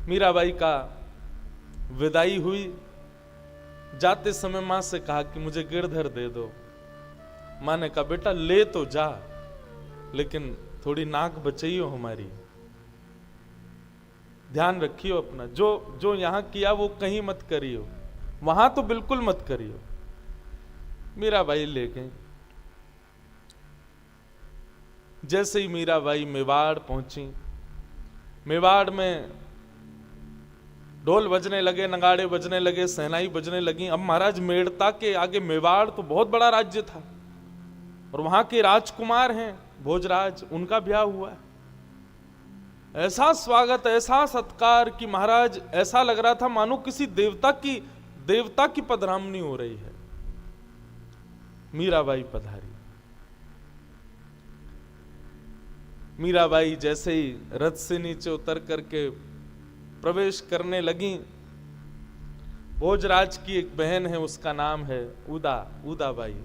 मीराबाई का विदाई हुई। जाते समय मां से कहा कि मुझे गिरधर दे दो। मां ने कहा बेटा ले तो जा, लेकिन थोड़ी नाक बचाइयो हमारी, ध्यान रखियो अपना, जो जो यहां किया वो कहीं मत करियो, वहां तो बिल्कुल मत करियो। मीराबाई ले गई। जैसे ही मीराबाई मेवाड़ पहुंची, मेवाड़ में ढोल बजने लगे, नगाड़े बजने लगे, सहनाई बजने लगी। अब महाराज मेड़ता के आगे मेवाड़ तो बहुत बड़ा राज्य था, और वहां के राजकुमार हैं भोजराज, उनका ब्याह हुआ है। ऐसा स्वागत, ऐसा सत्कार कि महाराज ऐसा लग रहा था मानो किसी देवता की पधरामनी हो रही है। मीराबाई पधारी। मीराबाई जैसे ही रथ से नीचे उतर करके प्रवेश करने लगी, भोजराज की एक बहन है, उसका नाम है उदाबाई।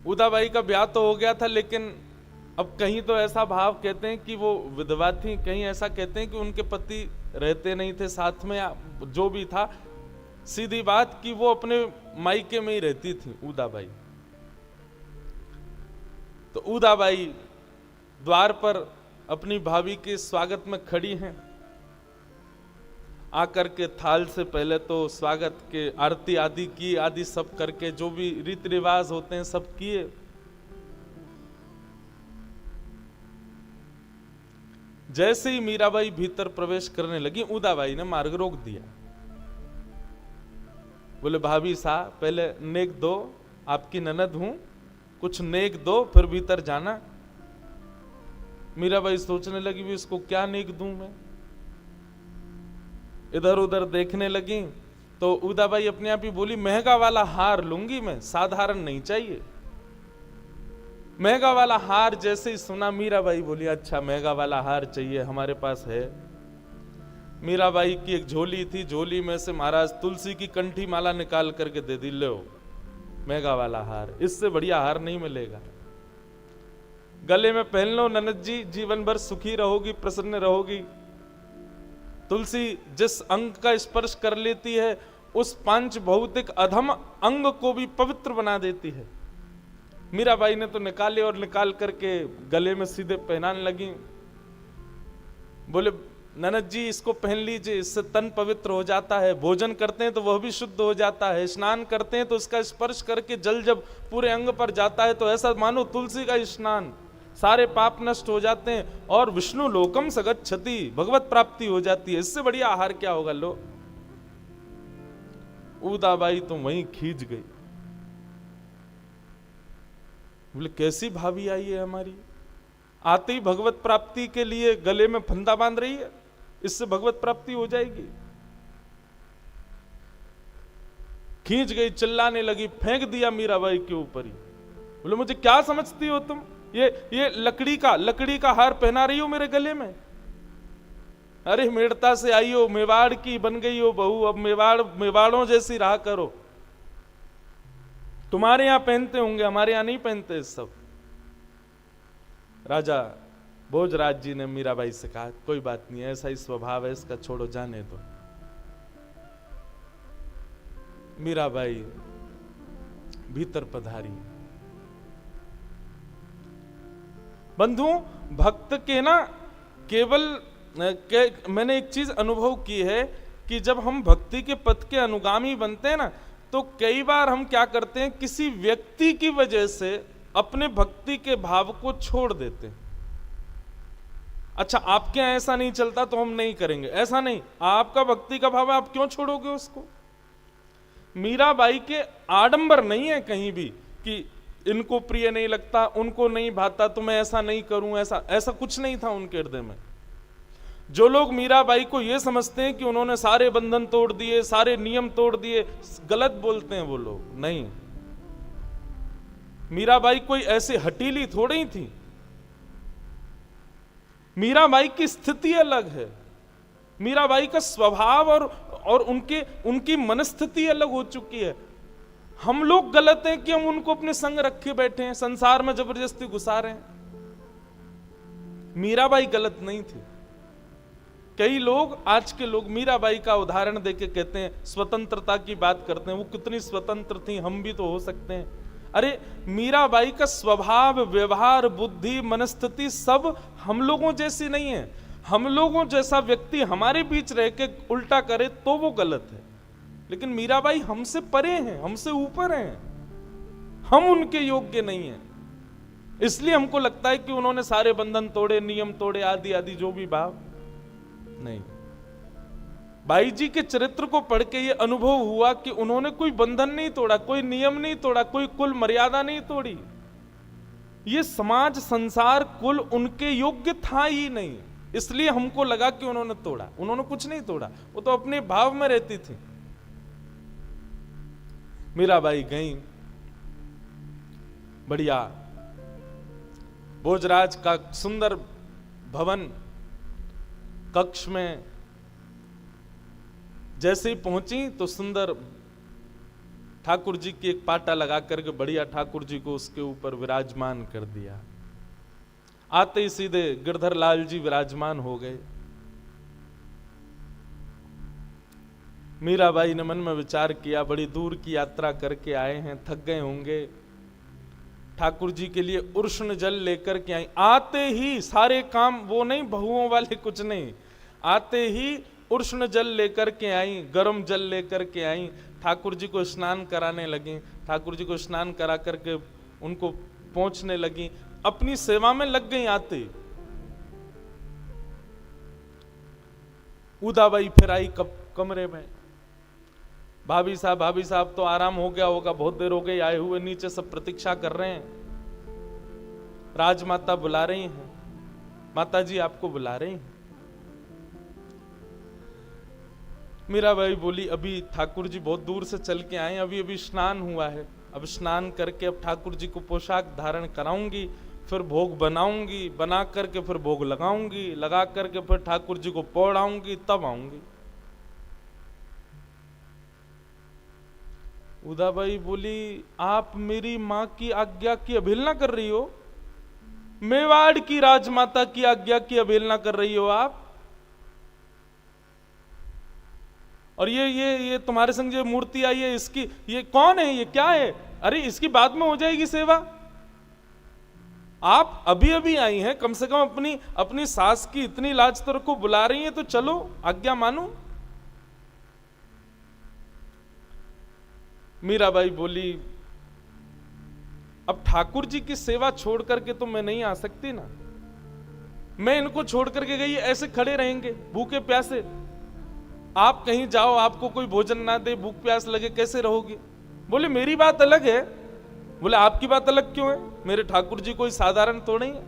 उदाबाई का ब्याह तो हो गया था, लेकिन अब कहीं तो ऐसा भाव कहते हैं कि वो विधवा थी, कहीं ऐसा कहते हैं कि उनके पति रहते नहीं थे साथ में, जो भी था, सीधी बात कि वो अपने मायके में ही रहती थी उदाबाई। तो उदाबाई द्वार पर अपनी भाभी के स्वागत में खड़ी हैं। आकर के थाल से पहले तो स्वागत के आरती आदि की, आदि सब करके जो भी रीति रिवाज होते हैं सब किए। जैसे ही मीराबाई भीतर प्रवेश करने लगी, उदाबाई ने मार्ग रोक दिया। बोले भाभी साहब पहले नेक दो, आपकी ननद हूं, कुछ नेक दो फिर भीतर जाना। मीराबाई सोचने लगी भी इसको क्या नेक दूं मैं। इधर उधर देखने लगी तो उदाबाई अपने आप ही बोली महंगा वाला हार लूंगी मैं, साधारण नहीं चाहिए। महंगा वाला हार जैसे ही सुना, मीराबाई बोली अच्छा महंगा वाला हार चाहिए, हमारे पास है। मीराबाई की एक झोली थी, झोली में से महाराज तुलसी की कंठी माला निकाल करके दे दी, लो महंगा वाला हार, इससे बढ़िया हार नहीं मिलेगा, गले में पहन लो ननद जी, जीवन भर सुखी रहोगी, प्रसन्न रहोगी। तुलसी जिस अंग का स्पर्श कर लेती है उस पांच भौतिक अधम अंग को भी पवित्र बना देती है। मीराबाई ने तो निकाले और निकाल करके गले में सीधे पहनाने लगी। बोले ननद जी इसको पहन लीजिए, इससे तन पवित्र हो जाता है, भोजन करते हैं तो वह भी शुद्ध हो जाता है, स्नान करते हैं तो इसका स्पर्श करके जल जब पूरे अंग पर जाता है तो ऐसा मानो तुलसी का स्नान, सारे पाप नष्ट हो जाते हैं और विष्णु लोकम सगच्छति, भगवत प्राप्ति हो जाती है, इससे बढ़िया आहार क्या होगा। लो उदाबाई तो वहीं खींच गई। बोले कैसी भाभी आई है हमारी, आते ही भगवत प्राप्ति के लिए गले में फंदा बांध रही है, इससे भगवत प्राप्ति हो जाएगी। खींच गई, चिल्लाने लगी, फेंक दिया मीराबाई के ऊपर ही। बोले मुझे क्या समझती हो तुम, ये लकड़ी का हार पहना रही हो मेरे गले में। अरे मेड़ता से आई हो, मेवाड़ की बन गई हो बहू, अब मेवाड़ों जैसी रहा करो। तुम्हारे यहां पहनते होंगे, हमारे यहां नहीं पहनते सब। राजा भोजराज जी ने मीराबाई से कहा कोई बात नहीं, ऐसा ही स्वभाव है इसका, छोड़ो जाने दो। मीराबाई भीतर पधारी। बंधुओं भक्त के ना मैंने एक चीज अनुभव की है कि जब हम भक्ति के पथ के अनुगामी बनते हैं ना, तो कई बार हम क्या करते हैं, किसी व्यक्ति की वजह से अपने भक्ति के भाव को छोड़ देते हैं। अच्छा आपके यहां ऐसा नहीं चलता तो हम नहीं करेंगे, ऐसा नहीं, आपका भक्ति का भाव है, आप क्यों छोड़ोगे उसको। मीराबाई के आडंबर नहीं है कहीं भी कि इनको प्रिय नहीं लगता, उनको नहीं भाता तो मैं ऐसा नहीं करूं, ऐसा कुछ नहीं था उनके हृदय में। जो लोग मीराबाई को यह समझते हैं कि उन्होंने सारे बंधन तोड़ दिए, सारे नियम तोड़ दिए, गलत बोलते हैं वो लोग। नहीं, मीराबाई कोई ऐसी हटीली थोड़ी थी। मीराबाई की स्थिति अलग है, मीराबाई का स्वभाव और उनकी मनस्थिति अलग हो चुकी है। हम लोग गलत हैं कि हम उनको अपने संग रखे बैठे हैं, संसार में जबरदस्ती घुसा रहे हैं। मीराबाई गलत नहीं थी। कई लोग, आज के लोग मीराबाई का उदाहरण देके कहते हैं, स्वतंत्रता की बात करते हैं, वो कितनी स्वतंत्र थी, हम भी तो हो सकते हैं। अरे मीराबाई का स्वभाव, व्यवहार, बुद्धि, मनस्थिति सब हम लोगों जैसी नहीं है। हम लोगों जैसा व्यक्ति हमारे बीच रह के उल्टा करे तो वो गलत है, लेकिन मीराबाई हमसे परे हैं, हमसे ऊपर हैं, हम उनके योग्य नहीं हैं। इसलिए हमको लगता है कि उन्होंने सारे बंधन तोड़े, नियम तोड़े, आदि आदि जो भी भाव नहीं। बाई जी के चरित्र को पढ़ के ये अनुभव हुआ कि उन्होंने कोई बंधन नहीं तोड़ा, कोई नियम नहीं तोड़ा, कोई कुल मर्यादा नहीं तोड़ी। ये समाज, संसार, कुल उनके योग्य था ही नहीं, इसलिए हमको लगा कि उन्होंने तोड़ा। उन्होंने कुछ नहीं तोड़ा, वो तो अपने भाव में रहती थी। मीराबाई गई, बढ़िया भोजराज का सुंदर भवन कक्ष में जैसे ही पहुंची तो सुंदर ठाकुर जी की एक पाटा लगा करके बढ़िया ठाकुर जी को उसके ऊपर विराजमान कर दिया। आते ही सीधे गिरधर लाल जी विराजमान हो गए। मीराबाई ने मन में विचार किया, बड़ी दूर की यात्रा करके आए हैं, थक गए होंगे, ठाकुर जी के लिए उष्ण जल लेकर के आई। आते ही सारे काम, वो नहीं बहुओं वाले कुछ नहीं, आते ही उष्ण जल लेकर के आई, गर्म जल लेकर के आई, ठाकुर जी को स्नान कराने लगी। ठाकुर जी को स्नान करा करके उनको पहुंचने लगी, अपनी सेवा में लग गई। आते उदाबाई फिर आई कमरे में, भाभी साहब तो आराम हो गया होगा, बहुत देर हो गई आए हुए, नीचे सब प्रतीक्षा कर रहे हैं, राजमाता बुला रही हैं, माता जी आपको बुला रही हैं। मीराबाई बोली, अभी ठाकुर जी बहुत दूर से चल के आए, अभी अभी स्नान हुआ है, अब स्नान करके अब ठाकुर जी को पोशाक धारण कराऊंगी, फिर भोग बनाऊंगी, बना करके फिर भोग लगाऊंगी, लगा करके फिर ठाकुर जी को पौड़ाऊंगी, तब आऊंगी। उदाबाई बोली, आप मेरी मां की आज्ञा की अवहेलना कर रही हो, मेवाड़ की राजमाता की आज्ञा की अवहेलना कर रही हो आप। और ये तुम्हारे संग जो मूर्ति आई है, इसकी ये कौन है, ये क्या है? अरे इसकी बाद में हो जाएगी सेवा। आप अभी अभी आई हैं, कम से कम अपनी सास की इतनी लाज तो रखो, बुला रही है तो चलो, आज्ञा मानो। मीराबाई बोली, अब ठाकुर जी की सेवा छोड़ करके तो मैं नहीं आ सकती ना, मैं इनको छोड़ करके गई ऐसे खड़े रहेंगे भूखे प्यासे, आप कहीं जाओ आपको कोई भोजन ना दे, भूख प्यास लगे, कैसे रहोगे? बोले मेरी बात अलग है। बोले आपकी बात अलग क्यों है? मेरे ठाकुर जी कोई साधारण तो नहीं है।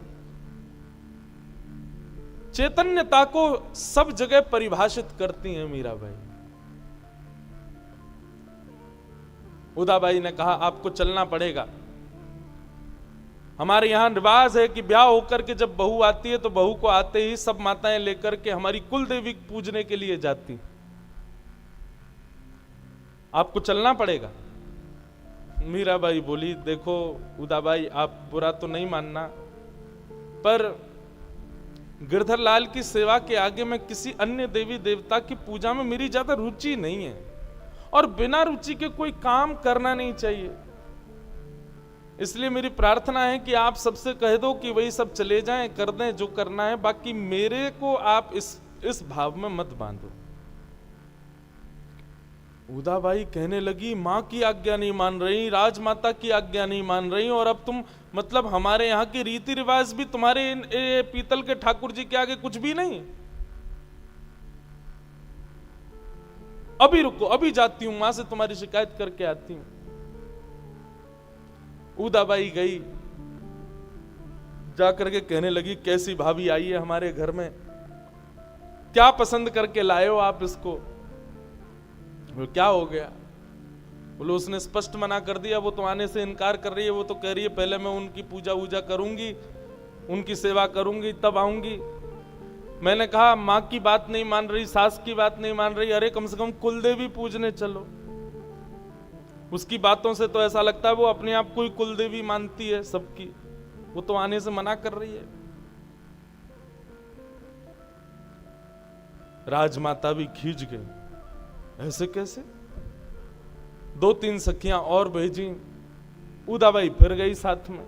चैतन्यता को सब जगह परिभाषित करती हैं मीराबाई। उदाबाई ने कहा, आपको चलना पड़ेगा, हमारे यहां रिवाज है कि ब्याह होकर के जब बहू आती है तो बहू को आते ही सब माताएं लेकर के हमारी कुल देवी पूजने के लिए जाती, आपको चलना पड़ेगा। मीराबाई बोली, देखो उदाबाई, आप बुरा तो नहीं मानना, पर गिरधर लाल की सेवा के आगे मैं किसी अन्य देवी देवता की पूजा में मेरी ज्यादा रुचि नहीं है, और बिना रुचि के कोई काम करना नहीं चाहिए। इसलिए मेरी प्रार्थना है कि आप सबसे कह दो कि वही सब चले जाएं, कर दें जो करना है, बाकी मेरे को आप इस भाव में मत बांधो। उदाबाई कहने लगी, मां की आज्ञा नहीं मान रही, राजमाता की आज्ञा नहीं मान रही, और अब तुम मतलब हमारे यहाँ के रीति रिवाज भी तुम्हारे पीतल के ठाकुर जी के आगे कुछ भी नहीं। अभी रुको, अभी जाती हूं, मां से तुम्हारी शिकायत करके आती हूं। उदाबाई गई, जाकर के कहने लगी, कैसी भाभी आई है हमारे घर में, क्या पसंद करके लाए हो आप इसको? क्या हो गया? बोले उसने स्पष्ट मना कर दिया, वो तो आने से इनकार कर रही है, वो तो कह रही है पहले मैं उनकी पूजा वूजा करूंगी, उनकी सेवा करूंगी, तब आऊंगी। मैंने कहा माँ की बात नहीं मान रही, सास की बात नहीं मान रही, अरे कम से कम कुलदेवी पूजने चलो। उसकी बातों से तो ऐसा लगता है वो अपने आप को ही कुलदेवी मानती है सबकी, वो तो आने से मना कर रही है। राजमाता भी खींच गई, ऐसे कैसे? 2-3 सखियां और भेजी, उदाबाई फिर गई साथ में।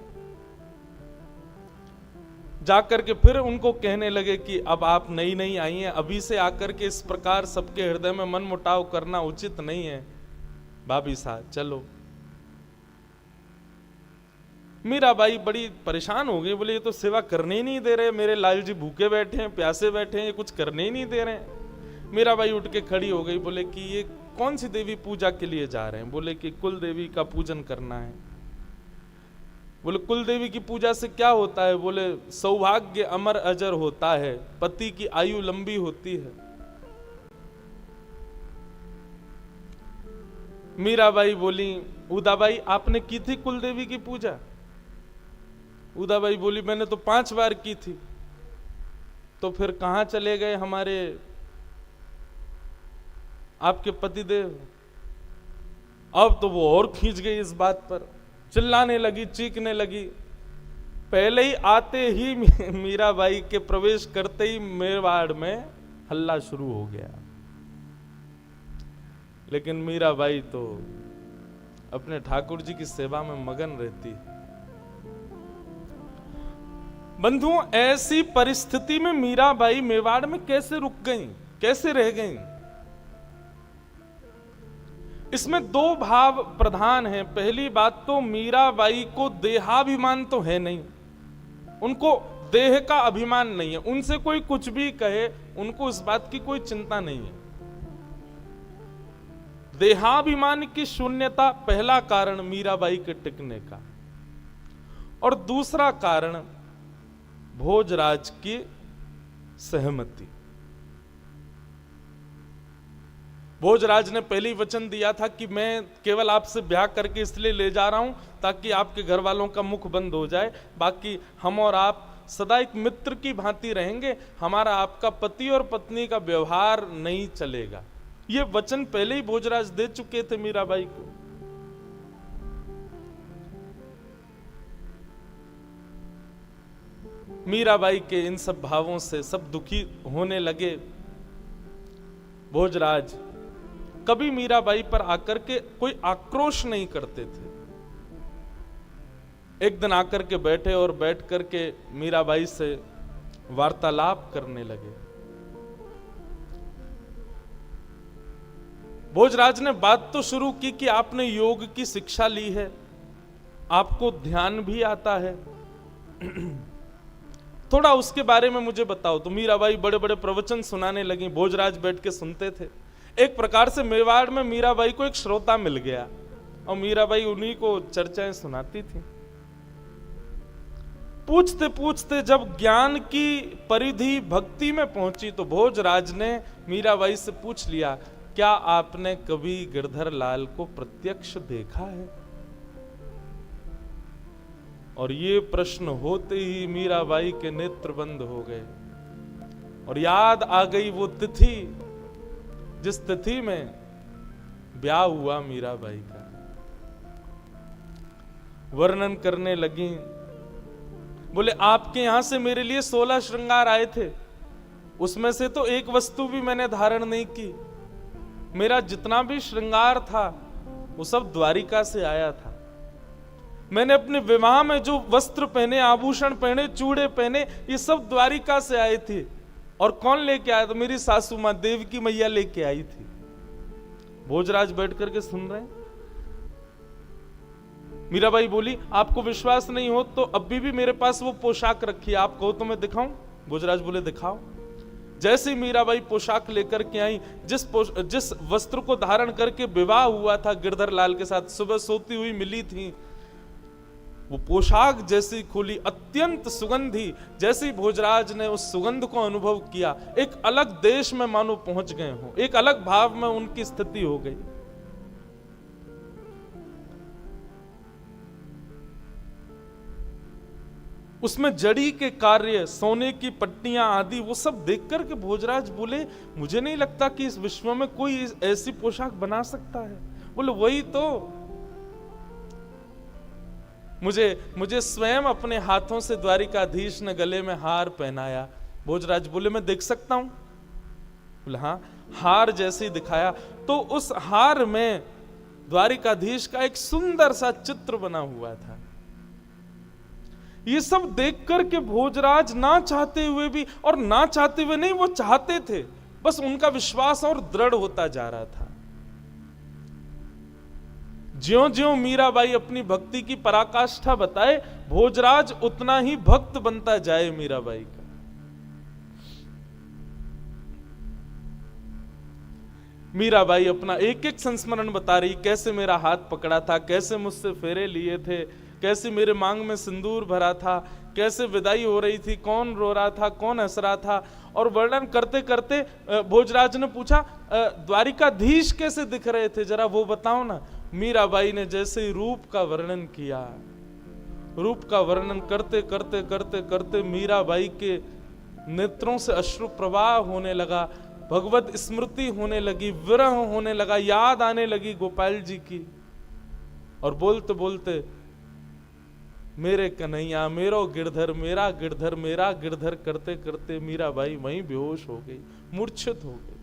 जाकर के फिर उनको कहने लगे कि अब आप नई नई आई हैं, अभी से आकर के इस प्रकार सबके हृदय में मन मुटाव करना उचित नहीं है। भाभी साहब चलो। मीराबाई बड़ी परेशान हो गई, बोले ये तो सेवा करने ही नहीं दे रहे, मेरे लाल जी भूखे बैठे हैं, प्यासे बैठे हैं, ये कुछ करने ही नहीं दे रहे हैं। मीराबाई उठ के खड़ी हो गई, बोले कि ये कौन सी देवी पूजा के लिए जा रहे हैं? बोले कि कुल देवी का पूजन करना है। बोले कुल देवी की पूजा से क्या होता है? बोले सौभाग्य अमर अजर होता है, पति की आयु लंबी होती है। मीराबाई बोली, उदाबाई आपने की थी कुल देवी की पूजा? उदाबाई बोली मैंने तो 5 बार की थी। तो फिर कहां चले गए हमारे आपके पतिदेव? अब तो वो और खींच गई इस बात पर, चिल्लाने लगी, चीखने लगी। पहले ही आते ही मीराबाई के प्रवेश करते ही मेवाड़ में हल्ला शुरू हो गया। लेकिन मीराबाई तो अपने ठाकुर जी की सेवा में मगन रहती। बंधुओं, ऐसी परिस्थिति में मीराबाई मेवाड़ में कैसे रुक गईं, कैसे रह गईं? इसमें 2 भाव प्रधान हैं। पहली बात तो मीराबाई को देहाभिमान तो है नहीं, उनको देह का अभिमान नहीं है। उनसे कोई कुछ भी कहे, उनको इस बात की कोई चिंता नहीं है। देहाभिमान की शून्यता पहला कारण मीराबाई के टिकने का। और दूसरा कारण भोजराज की सहमति। भोजराज ने पहले ही वचन दिया था कि मैं केवल आपसे ब्याह करके इसलिए ले जा रहा हूं ताकि आपके घर वालों का मुख बंद हो जाए, बाकी हम और आप सदा एक मित्र की भांति रहेंगे, हमारा आपका पति और पत्नी का व्यवहार नहीं चलेगा। ये वचन पहले ही भोजराज दे चुके थे मीराबाई को। मीराबाई के इन सब भावों से सब दुखी होने लगे। भोजराज कभी मीराबाई पर आकर के कोई आक्रोश नहीं करते थे। एक दिन आकर के बैठे और बैठ करके मीराबाई से वार्तालाप करने लगे। भोजराज ने बात तो शुरू की कि आपने योग की शिक्षा ली है, आपको ध्यान भी आता है, थोड़ा उसके बारे में मुझे बताओ। तो मीराबाई बड़े बड़े प्रवचन सुनाने लगी, भोजराज बैठ के सुनते थे। एक प्रकार से मेवाड़ में मीराबाई को एक श्रोता मिल गया और मीराबाई उन्हीं को चर्चाएं सुनाती थी। पूछते पूछते जब ज्ञान की परिधि भक्ति में पहुंची तो भोजराज ने मीराबाई से पूछ लिया, क्या आपने कभी गिरधर लाल को प्रत्यक्ष देखा है? और ये प्रश्न होते ही मीराबाई के नेत्र बंद हो गए और याद आ गई वो तिथि जिस तिथि में ब्याह हुआ मीराबाई का। वर्णन करने लगी, बोले आपके यहां से मेरे लिए 16 श्रृंगार आए थे, उसमें से तो एक वस्तु भी मैंने धारण नहीं की। मेरा जितना भी श्रृंगार था वो सब द्वारिका से आया था। मैंने अपने विवाह में जो वस्त्र पहने, आभूषण पहने, चूड़े पहने, ये सब द्वारिका से आए थे। और कौन लेके आया? तो मेरी सासू मां देवकी मैया लेके आई थी। भोजराज बैठ करके सुन रहे हैं। मीराबाई बोली, आपको विश्वास नहीं हो तो अभी भी मेरे पास वो पोशाक रखी है, आप कहो तो मैं दिखाऊं? भोजराज बोले दिखाओ। जैसे ही मीराबाई पोशाक लेकर के आई, जिस वस्त्र को धारण करके विवाह हुआ था गिरधर लाल के साथ, सुबह सोती हुई मिली थी, वो पोशाक जैसी खुली, अत्यंत सुगंधी। जैसे ही भोजराज ने उस सुगंध को अनुभव किया, एक अलग देश में मानो पहुंच गए हो, एक अलग भाव में उनकी स्थिति हो गई। उसमें जड़ी के कार्य, सोने की पट्टियां आदि, वो सब देख करके भोजराज बोले, मुझे नहीं लगता कि इस विश्व में कोई ऐसी पोशाक बना सकता है। बोले वही तो, मुझे स्वयं अपने हाथों से द्वारिकाधीश ने गले में हार पहनाया। भोजराज बोले मैं देख सकता हूं? बोले हाँ, हार जैसे दिखाया तो उस हार में द्वारिकाधीश का एक सुंदर सा चित्र बना हुआ था। ये सब देख करके भोजराज ना चाहते हुए भी, और ना चाहते हुए नहीं, वो चाहते थे, बस उनका विश्वास और दृढ़ होता जा रहा था। ज्यों ज्यों मीराबाई अपनी भक्ति की पराकाष्ठा बताए, भोजराज उतना ही भक्त बनता जाए मीराबाई का। मीराबाई अपना एक एक संस्मरण बता रही, कैसे मेरा हाथ पकड़ा था, कैसे मुझसे फेरे लिए थे, कैसे मेरे मांग में सिंदूर भरा था, कैसे विदाई हो रही थी, कौन रो रहा था, कौन हंस रहा था। और वर्णन करते करते भोजराज ने पूछा, द्वारिकाधीश कैसे दिख रहे थे, जरा वो बताओ ना। मीराबाई ने जैसे ही रूप का वर्णन किया, रूप का वर्णन करते करते करते करते मीराबाई के नेत्रों से अश्रु प्रवाह होने लगा, भगवत स्मृति होने लगी, विरह होने लगा, याद आने लगी गोपाल जी की। और बोलते बोलते, मेरे कन्हैया, मेरो गिरधर, मेरा गिरधर, मेरा गिरधर करते करते मीराबाई वहीं बेहोश हो गई, मूर्छित हो गई।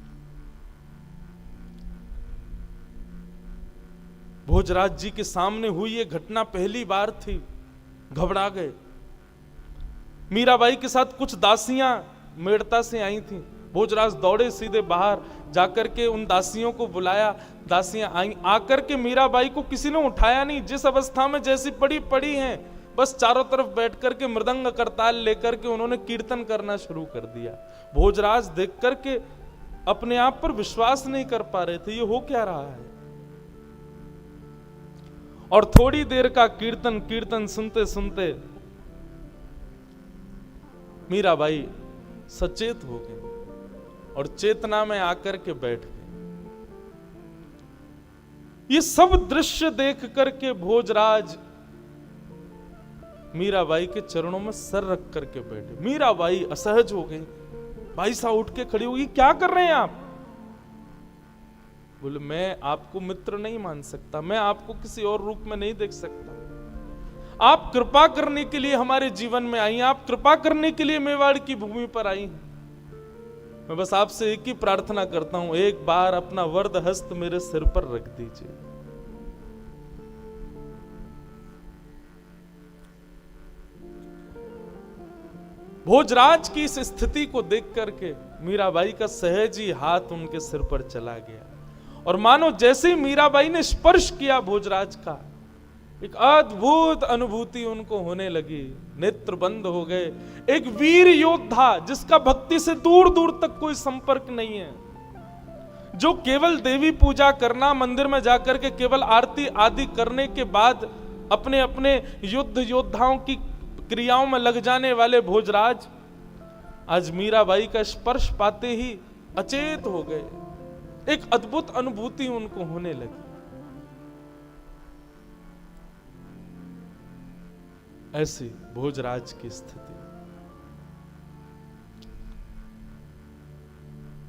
भोजराज जी के सामने हुई ये घटना पहली बार थी, घबरा गए। मीराबाई के साथ कुछ दासियां मेड़ता से आई थीं। भोजराज दौड़े सीधे बाहर, जाकर के उन दासियों को बुलाया। दासियां आई, आकर के मीराबाई को किसी ने उठाया नहीं, जिस अवस्था में जैसी पड़ी पड़ी हैं, बस चारों तरफ बैठ करके मृदंग करताल लेकर के उन्होंने कीर्तन करना शुरू कर दिया। भोजराज देख करके अपने आप पर विश्वास नहीं कर पा रहे थे, ये हो क्या रहा है। और थोड़ी देर का कीर्तन सुनते सुनते मीराबाई सचेत हो गई और चेतना में आकर के बैठ गए। ये सब दृश्य देख करके भोजराज मीराबाई के चरणों में सर रख करके बैठे। मीराबाई असहज हो गई, भाई साहब उठ के खड़ी होगी, क्या कर रहे हैं आप। बोले, मैं आपको मित्र नहीं मान सकता, मैं आपको किसी और रूप में नहीं देख सकता। आप कृपा करने के लिए हमारे जीवन में आई हैं, आप कृपा करने के लिए मेवाड़ की भूमि पर आई हैं। मैं बस आपसे एक ही प्रार्थना करता हूं, एक बार अपना वरद हस्त मेरे सिर पर रख दीजिए। भोजराज की इस स्थिति को देख करके मीराबाई का सहज ही हाथ उनके सिर पर चला गया, और मानो जैसे ही मीराबाई ने स्पर्श किया भोजराज का, एक अद्भुत अनुभूति उनको होने लगी, नेत्र बंद हो गए। एक वीर योद्धा जिसका भक्ति से दूर दूर तक कोई संपर्क नहीं है, जो केवल देवी पूजा करना, मंदिर में जाकर के केवल आरती आदि करने के बाद अपने अपने युद्ध योद्धाओं की क्रियाओं में लग जाने वाले भोजराज, आज मीराबाई का स्पर्श पाते ही अचेत हो गए। एक अद्भुत अनुभूति उनको होने लगी। ऐसी भोजराज की स्थिति।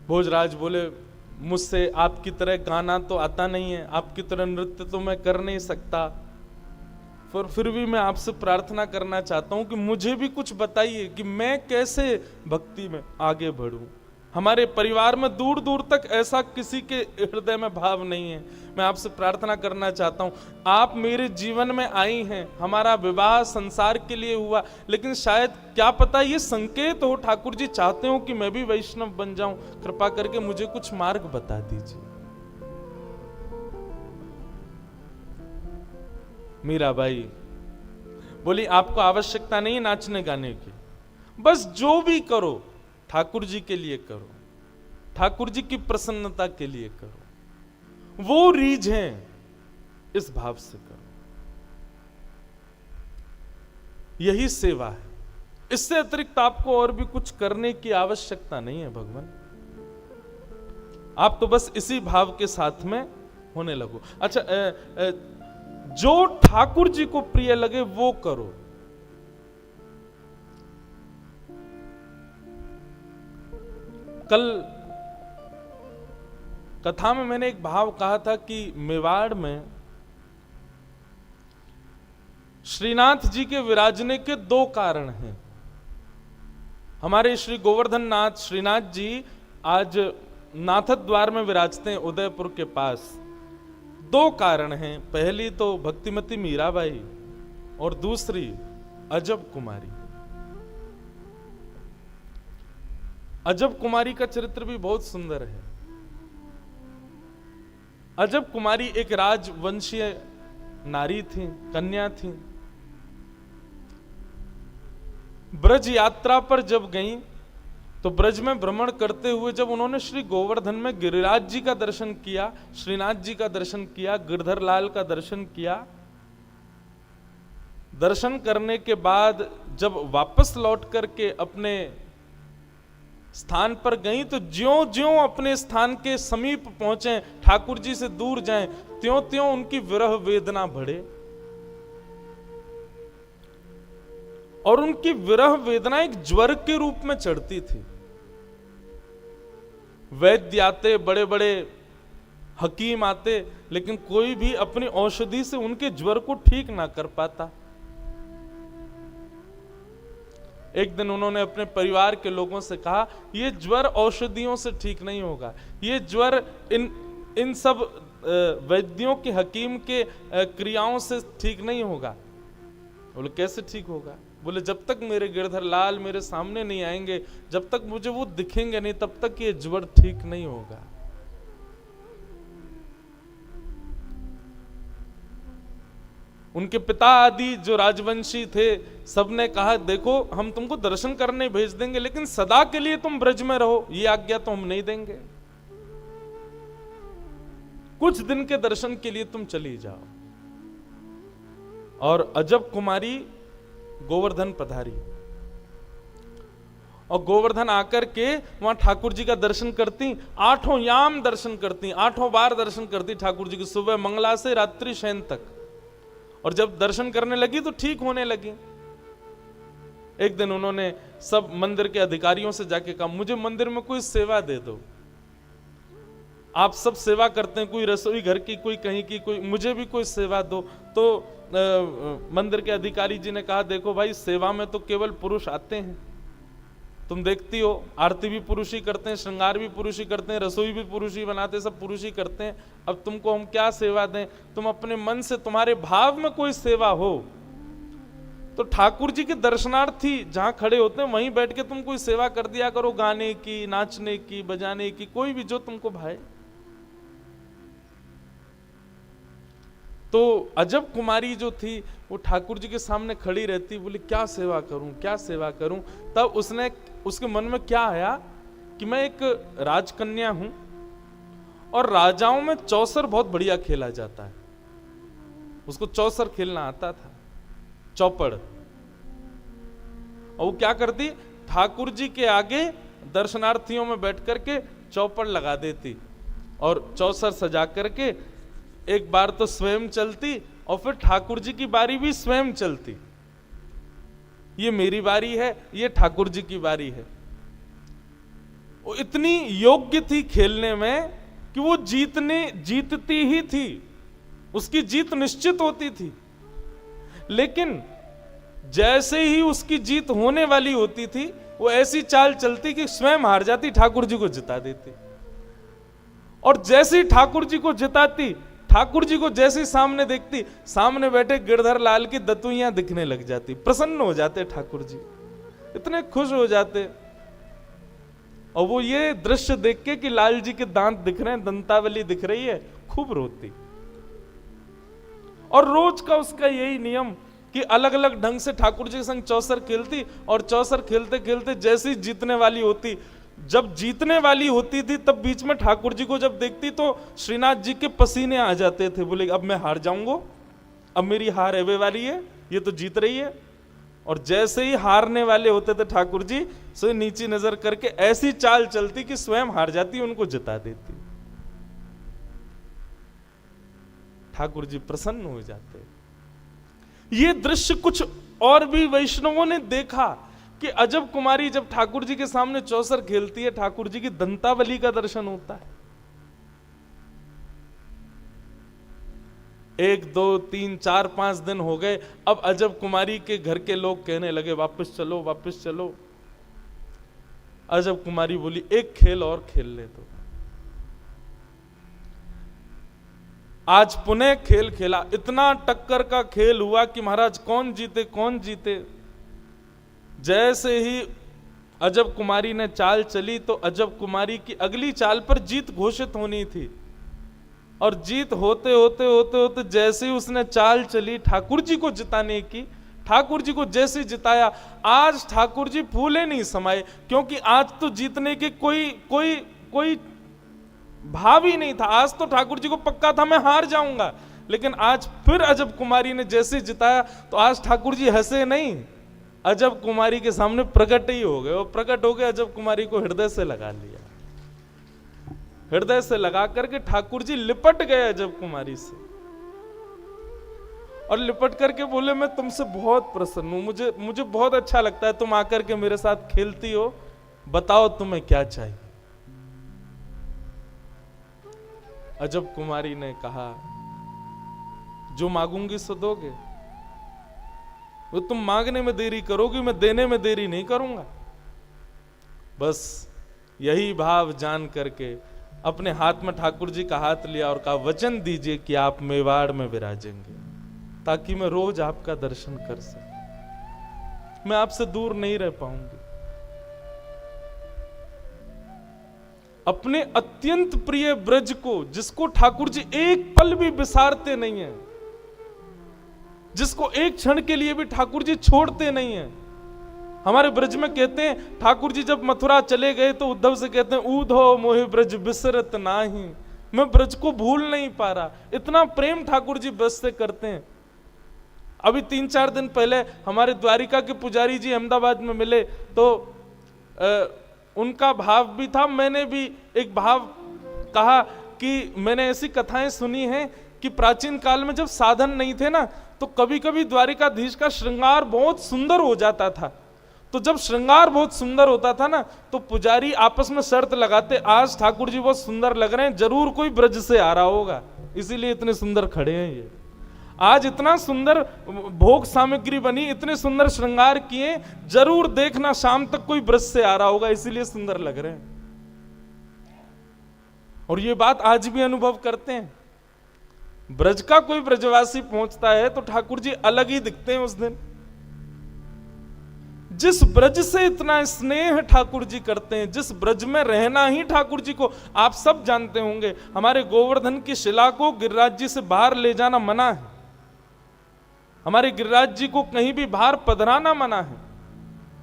भोजराज बोले, मुझसे आपकी तरह गाना तो आता नहीं है, आपकी तरह नृत्य तो मैं कर नहीं सकता, फिर भी मैं आपसे प्रार्थना करना चाहता हूं कि मुझे भी कुछ बताइए कि मैं कैसे भक्ति में आगे बढ़ूं। हमारे परिवार में दूर दूर तक ऐसा किसी के हृदय में भाव नहीं है। मैं आपसे प्रार्थना करना चाहता हूं, आप मेरे जीवन में आई हैं, हमारा विवाह संसार के लिए हुआ, लेकिन शायद क्या पता ये संकेत हो, ठाकुर जी चाहते हो कि मैं भी वैष्णव बन जाऊं, कृपा करके मुझे कुछ मार्ग बता दीजिए। मीराबाई बोली, आपको आवश्यकता नहीं नाचने गाने की, बस जो भी करो ठाकुर जी के लिए करो, ठाकुर जी की प्रसन्नता के लिए करो, वो रीझें इस भाव से करो, यही सेवा है। इससे अतिरिक्त आपको और भी कुछ करने की आवश्यकता नहीं है भगवान, आप तो बस इसी भाव के साथ में होने लगो। अच्छा, जो ठाकुर जी को प्रिय लगे वो करो। कल कथा में मैंने एक भाव कहा था कि मेवाड़ में श्रीनाथ जी के विराजने के दो कारण हैं। हमारे श्री गोवर्धन नाथ श्रीनाथ जी आज नाथद द्वार में विराजते हैं उदयपुर के पास। दो कारण हैं, पहली तो भक्तिमती मीराबाई और दूसरी अजब कुमारी। अजब कुमारी का चरित्र भी बहुत सुंदर है। अजब कुमारी एक राजवंशीय नारी थी, कन्या थी। ब्रज यात्रा पर जब गई तो ब्रज में भ्रमण करते हुए जब उन्होंने श्री गोवर्धन में गिरिराज जी का दर्शन किया, श्रीनाथ जी का दर्शन किया, गिरधर लाल का दर्शन किया, दर्शन करने के बाद जब वापस लौट करके अपने स्थान पर गई तो ज्यों ज्यों अपने स्थान के समीप पहुंचे, ठाकुर जी से दूर जाएं, त्यों त्यों उनकी विरह वेदना बढ़े और उनकी विरह वेदना एक ज्वर के रूप में चढ़ती थी। वैद्य आते, बड़े बड़े हकीम आते, लेकिन कोई भी अपनी औषधि से उनके ज्वर को ठीक ना कर पाता। एक दिन उन्होंने अपने परिवार के लोगों से कहा, ये ज्वर औषधियों से ठीक नहीं होगा, ये ज्वर इन सब वैद्यों के, हकीम के क्रियाओं से ठीक नहीं होगा। बोले कैसे ठीक होगा? बोले जब तक मेरे गिरधर लाल मेरे सामने नहीं आएंगे, जब तक मुझे वो दिखेंगे नहीं, तब तक ये ज्वर ठीक नहीं होगा। उनके पिता आदि जो राजवंशी थे, सबने कहा देखो हम तुमको दर्शन करने भेज देंगे, लेकिन सदा के लिए तुम ब्रज में रहो, ये आज्ञा तो हम नहीं देंगे। कुछ दिन के दर्शन के लिए तुम चली जाओ। और अजब कुमारी गोवर्धन पधारी और गोवर्धन आकर के वहां ठाकुर जी का दर्शन करती, 8 याम दर्शन करती, 8 बार दर्शन करती ठाकुर जी की, सुबह मंगला से रात्रि शयन तक। और जब दर्शन करने लगी तो ठीक होने लगी। एक दिन उन्होंने सब मंदिर के अधिकारियों से जाके कहा, मुझे मंदिर में कोई सेवा दे दो। आप सब सेवा करते हैं, कोई रसोई घर की, कोई कहीं की, कोई मुझे भी कोई सेवा दो। तो मंदिर के अधिकारी जी ने कहा, देखो भाई सेवा में तो केवल पुरुष आते हैं, तुम देखती हो आरती भी पुरुष ही करते हैं, श्रृंगार भी पुरुष ही करते हैं, रसोई भी पुरुष ही बनाते हैं, सब पुरुष ही करते हैं। अब तुमको हम क्या सेवा दें? तुम अपने मन से, तुम्हारे भाव में कोई सेवा हो तो ठाकुर जी के दर्शनार्थी जहां खड़े होते हैं वहीं बैठ के तुम कोई सेवा कर दिया करो, गाने की, नाचने की, बजाने की, कोई भी जो तुमको भाए। तो अजब कुमारी जो थी वो ठाकुर जी के सामने खड़ी रहती, बोली क्या सेवा करूं, क्या सेवा करूं। तब उसके मन में क्या आया कि मैं एक राजकन्या हूं और राजाओं में चौसर बहुत बढ़िया खेला जाता है। उसको चौसर खेलना आता था, चौपड़। और वो क्या करती, ठाकुर जी के आगे दर्शनार्थियों में बैठ करके चौपड़ लगा देती और चौसर सजा करके एक बार तो स्वयं चलती और फिर ठाकुर जी की बारी भी स्वयं चलती। ये मेरी बारी है, ये ठाकुर जी की बारी है। वो इतनी योग्य थी खेलने में कि वो जीतती ही थी, उसकी जीत निश्चित होती थी। लेकिन जैसे ही उसकी जीत होने वाली होती थी, वो ऐसी चाल चलती कि स्वयं हार जाती, ठाकुर जी को जिता देती। और जैसे ही ठाकुर जी को जिताती, ठाकुर जी को जैसे सामने देखती, सामने बैठे गिरधर लाल की दतुइयां दिखने लग जाती, प्रसन्न हो जाते ठाकुर जी, इतने खुश हो जाते। और वो ये दृश्य देख के कि लाल जी के दांत दिख रहे हैं, दंतावली दिख रही है, खूब रोती। और रोज का उसका यही नियम कि अलग अलग ढंग से ठाकुर जी के संग चौसर खेलती, और चौसर खेलते खेलते जैसी जीतने वाली होती, जब जीतने वाली होती थी तब बीच में ठाकुर जी को जब देखती तो श्रीनाथ जी के पसीने आ जाते थे। बोले अब मैं हार जाऊंगा, अब मेरी हार एवे वाली है, ये तो जीत रही है। और जैसे ही हारने वाले होते थे ठाकुर जी, सो नीची नजर करके ऐसी चाल चलती कि स्वयं हार जाती, उनको जिता देती। ठाकुर जी प्रसन्न हो जाते। ये दृश्य कुछ और भी वैष्णवों ने देखा कि अजब कुमारी जब ठाकुर जी के सामने चौसर खेलती है, ठाकुर जी की दंतावली का दर्शन होता है। 1, 2, 3, 4, 5 दिन हो गए। अब अजब कुमारी के घर के लोग कहने लगे वापस चलो, वापस चलो। अजब कुमारी बोली एक खेल और खेल ले तो। आज पुनः खेल खेला, इतना टक्कर का खेल हुआ कि महाराज कौन जीते कौन जीते। जैसे ही अजब कुमारी ने चाल चली तो अजब कुमारी की अगली चाल पर जीत घोषित होनी थी, और जीत होते होते होते होते जैसे ही उसने चाल चली ठाकुर जी को जिताने की, ठाकुर जी को जैसे जिताया, आज ठाकुर जी फूले नहीं समाये, क्योंकि आज तो जीतने के कोई भाव ही नहीं था। आज तो ठाकुर जी को पक्का था मैं हार जाऊंगा, लेकिन आज फिर अजब कुमारी ने जैसे जिताया तो आज ठाकुर जी हंसे नहीं, अजब कुमारी के सामने प्रकट ही हो गए। और प्रकट हो गए, अजब कुमारी को हृदय से लगा लिया, हृदय से लगा करके ठाकुर जी लिपट गए अजब कुमारी से, और लिपट करके बोले मैं तुमसे बहुत प्रसन्न हूं, मुझे बहुत अच्छा लगता है तुम आकर के मेरे साथ खेलती हो, बताओ तुम्हें क्या चाहिए। अजब कुमारी ने कहा जो मांगूंगी सो दोगे, वो तुम मांगने में देरी करोगी, मैं देने में देरी नहीं करूंगा। बस यही भाव जान करके अपने हाथ में ठाकुर जी का हाथ लिया और कहा वचन दीजिए कि आप मेवाड़ में विराजेंगे, ताकि मैं रोज आपका दर्शन कर सकूं, मैं आपसे दूर नहीं रह पाऊंगी। अपने अत्यंत प्रिय ब्रज को, जिसको ठाकुर जी एक पल भी विसारते नहीं है, जिसको एक क्षण के लिए भी ठाकुर जी छोड़ते नहीं है। हमारे ब्रज में कहते हैं ठाकुर जी जब मथुरा चले गए तो उद्धव से कहते हैं ऊधो मोहि ब्रज बिसरत नाही, मैं ब्रज को भूल नहीं पा रहा। इतना प्रेम ठाकुर जी ब्रज से करते हैं। अभी 3-4 दिन पहले हमारे द्वारिका के पुजारी जी अहमदाबाद में मिले तो उनका भाव भी था, मैंने भी एक भाव कहा कि मैंने ऐसी कथाएं सुनी हैं कि प्राचीन काल में जब साधन नहीं थे ना, तो कभी कभी द्वारिकाधीश का श्रृंगार बहुत सुंदर हो जाता था। तो जब श्रृंगार बहुत सुंदर होता था ना, तो पुजारी आपस में शर्त लगाते आज ठाकुर जी बहुत सुंदर लग रहे हैं, जरूर कोई ब्रज से आ रहा होगा, इसीलिए इतने सुंदर खड़े हैं ये। आज इतना सुंदर भोग सामग्री बनी, इतने सुंदर श्रृंगार किए, जरूर देखना शाम तक कोई ब्रज से आ रहा होगा, इसीलिए सुंदर लग रहे हैं। और ये बात आज भी अनुभव करते हैं। ब्रज का कोई ब्रजवासी पहुंचता है तो ठाकुर जी अलग ही दिखते हैं उस दिन। जिस ब्रज से इतना स्नेह ठाकुर जी करते हैं, जिस ब्रज में रहना ही ठाकुर जी को, आप सब जानते होंगे हमारे गोवर्धन की शिला को गिरिराज जी से बाहर ले जाना मना है, हमारे गिरिराज जी को कहीं भी बाहर पधराना मना है।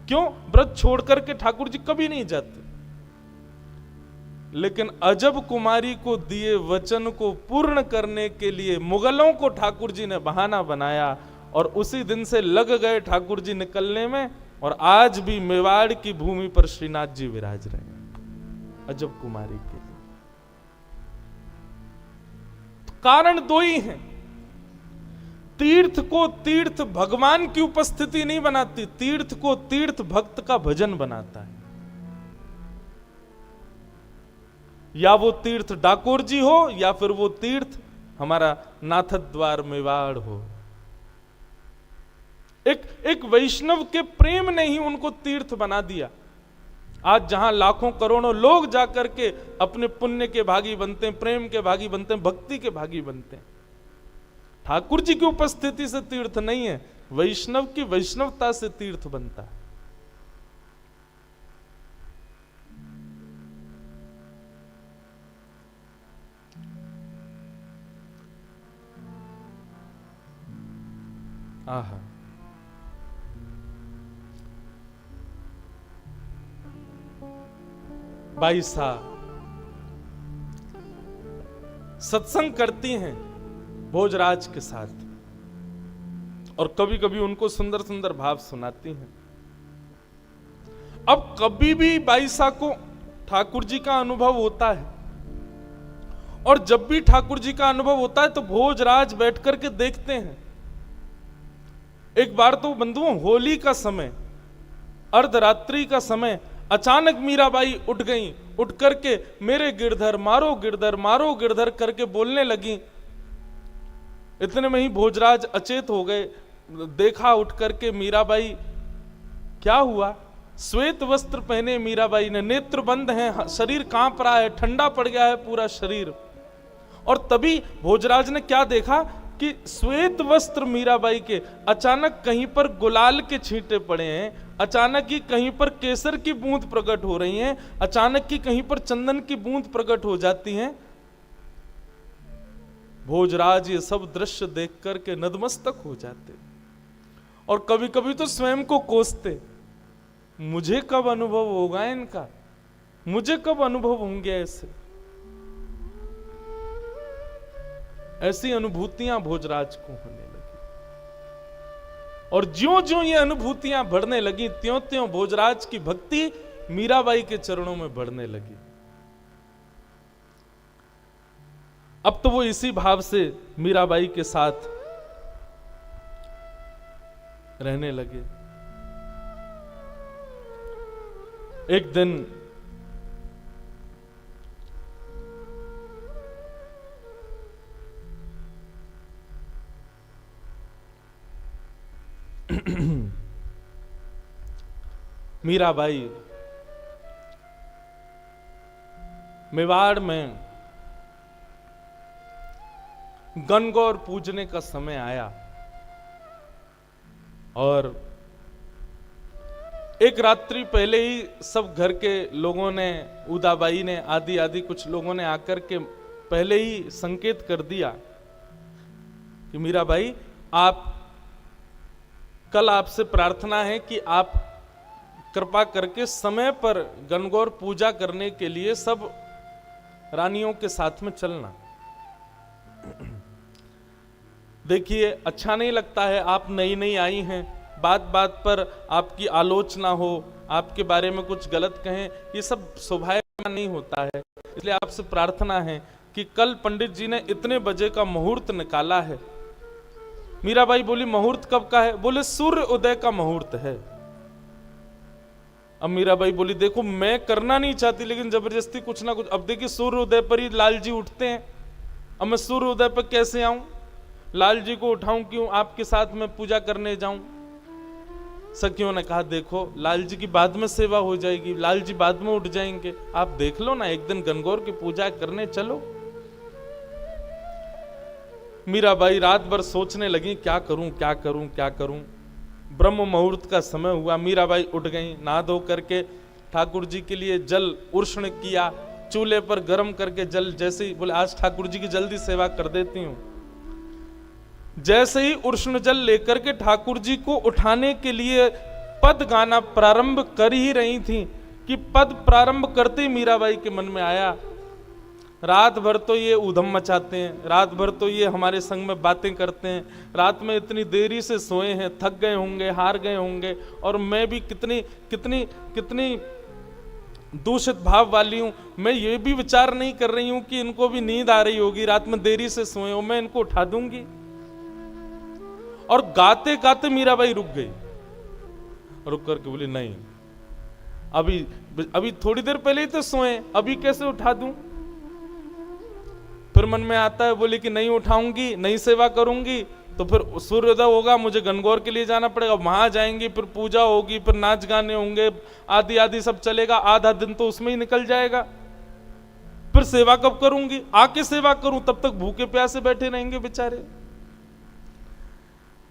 क्यों? ब्रज छोड़ करके ठाकुर जी कभी नहीं जाते। लेकिन अजब कुमारी को दिए वचन को पूर्ण करने के लिए मुगलों को ठाकुर जी ने बहाना बनाया, और उसी दिन से लग गए ठाकुर जी निकलने में, और आज भी मेवाड़ की भूमि पर श्रीनाथ जी विराज रहे हैं अजब कुमारी के लिए। कारण दो ही हैं। तीर्थ को तीर्थ भगवान की उपस्थिति नहीं बनाती, तीर्थ को तीर्थ भक्त का भजन बनाता है। या वो तीर्थ डाकोर जी हो, या फिर वो तीर्थ हमारा नाथद्वार मेवाड़ हो। एक वैष्णव के प्रेम ने ही उनको तीर्थ बना दिया। आज जहां लाखों करोड़ों लोग जाकर के अपने पुण्य के भागी बनते हैं, प्रेम के भागी बनते हैं, भक्ति के भागी बनते हैं, ठाकुर जी की उपस्थिति से तीर्थ नहीं है, वैष्णव की वैष्णवता से तीर्थ बनता है। आहा, बाई साहब सत्संग करती हैं भोजराज के साथ, और कभी कभी उनको सुंदर सुंदर भाव सुनाती हैं। अब कभी भी बाईसा को ठाकुर जी का अनुभव होता है, और जब भी ठाकुर जी का अनुभव होता है तो भोजराज बैठ करके देखते हैं। एक बार तो बंधुओं होली का समय, अर्धरात्रि का समय, अचानक मीराबाई उठ गईं, उठ करके मेरे गिरधर मारो गिरधर मारो गिरधर करके बोलने लगी। इतने में ही भोजराज अचेत हो गए। देखा उठ करके मीराबाई, क्या हुआ? श्वेत वस्त्र पहने मीराबाई ने, नेत्र बंद हैं, शरीर कांप रहा है, ठंडा पड़ गया है पूरा शरीर, और तभी भोजराज ने क्या देखा कि श्वेत वस्त्र मीराबाई के अचानक कहीं पर गुलाल के छींटे पड़े हैं, अचानक ही कहीं पर केसर की बूंद प्रकट हो रही हैं, अचानक ही कहीं पर चंदन की बूंद प्रकट हो जाती हैं। भोजराज ये सब दृश्य देख करके नतमस्तक हो जाते और कभी कभी तो स्वयं को कोसते, मुझे कब अनुभव होगा इनका, मुझे कब अनुभव होंगे ऐसे। ऐसी अनुभूतियां भोजराज को होने लगी और ज्यों ज्यों ये अनुभूतियां बढ़ने लगी त्यों त्यों भोजराज की भक्ति मीराबाई के चरणों में बढ़ने लगी। अब तो वो इसी भाव से मीराबाई के साथ रहने लगे। एक दिन मीराबाई मेवाड़ में गणगौर पूजने का समय आया और एक रात्रि पहले ही सब घर के लोगों ने, उदाबाई ने, आदि आदि कुछ लोगों ने आकर के पहले ही संकेत कर दिया कि मीराबाई आप कल आपसे प्रार्थना है कि आप कृपा करके समय पर गणगौर पूजा करने के लिए सब रानियों के साथ में चलना। देखिए अच्छा नहीं लगता है, आप नई नई आई हैं, बात बात पर आपकी आलोचना हो, आपके बारे में कुछ गलत कहें, ये सब शोभायमान नहीं होता है। इसलिए आपसे प्रार्थना है कि कल पंडित जी ने इतने बजे का मुहूर्त निकाला है। मीराबाई बोली मुहूर्त कब का है? बोले सूर्य उदय का मुहूर्त है। अब मीराबाई बोली देखो मैं करना नहीं चाहती लेकिन जबरदस्ती कुछ ना कुछ, अब देखिए सूर्य उदय पर ही लाल जी उठते हैं, अब मैं सूर्य उदय पर कैसे आऊं, लाल जी को उठाऊं क्यों, आपके साथ में पूजा करने जाऊं। सखियों ने कहा देखो लाल जी की बाद में सेवा हो जाएगी, लाल जी बाद में उठ जाएंगे, आप देख लो ना एक दिन गणगौर की पूजा करने चलो। मीराबाई रात भर सोचने लगी क्या करूं क्या करूं क्या करूं। ब्रह्म मुहूर्त का समय हुआ, मीराबाई उठ गई, नहा धो करके ठाकुर जी के लिए जल उष्ण किया, चूल्हे पर गर्म करके जल, जैसे ही बोले आज ठाकुर जी की जल्दी सेवा कर देती हूं। जैसे ही उष्ण जल लेकर के ठाकुर जी को उठाने के लिए पद गाना प्रारंभ कर ही रही थी कि पद प्रारंभ करते ही मीराबाई के मन में आया रात भर तो ये उधम मचाते हैं, रात भर तो ये हमारे संग में बातें करते हैं, रात में इतनी देरी से सोए हैं, थक गए होंगे, हार गए होंगे, और मैं भी कितनी कितनी कितनी दूषित भाव वाली हूं। मैं ये भी विचार नहीं कर रही हूं कि इनको भी नींद आ रही होगी, रात में देरी से सोए हो, मैं इनको उठा दूंगी। और गाते गाते मीराबाई रुक गई, रुक करके बोली नहीं अभी अभी थोड़ी देर पहले ही तो सोए, अभी कैसे उठा दूं। फिर मन में आता है बोली कि नहीं उठाऊंगी, नहीं सेवा करूंगी तो फिर सूर्योदय होगा, मुझे गणगौर के लिए जाना पड़ेगा, वहां जाएंगी, फिर पूजा होगी, फिर नाच गाने होंगे, आदि आदि सब चलेगा, आधा दिन तो उसमें ही निकल जाएगा। फिर सेवा कब करूंगी, आके सेवा करूं तब तक भूखे प्यासे बैठे रहेंगे बेचारे।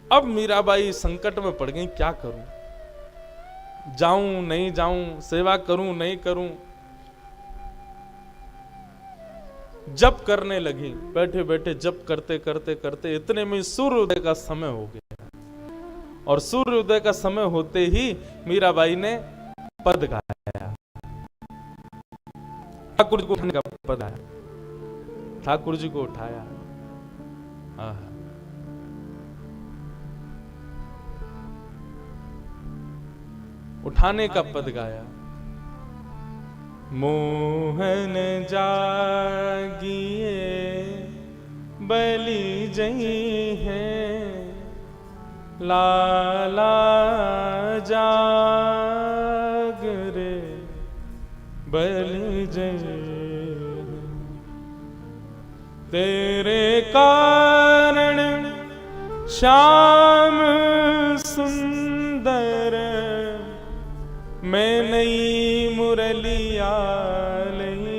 अब मीराबाई संकट में पड़ गई, क्या करूं, जाऊं नहीं जाऊं, सेवा करूं नहीं करूं। जप करने लगी, बैठे बैठे जप करते करते करते इतने में सूर्योदय का समय हो गया, और सूर्योदय का समय होते ही मीराबाई ने पद गाया, ठाकुर जी को उठाने का पद आया, ठाकुर जी को उठाया, उठाने का पद गाया। मोहन जागिए बलि जई है, लाला जाग रे बलि जई, तेरे कारण श्याम सुंदर मैं नई मुरलिया लई,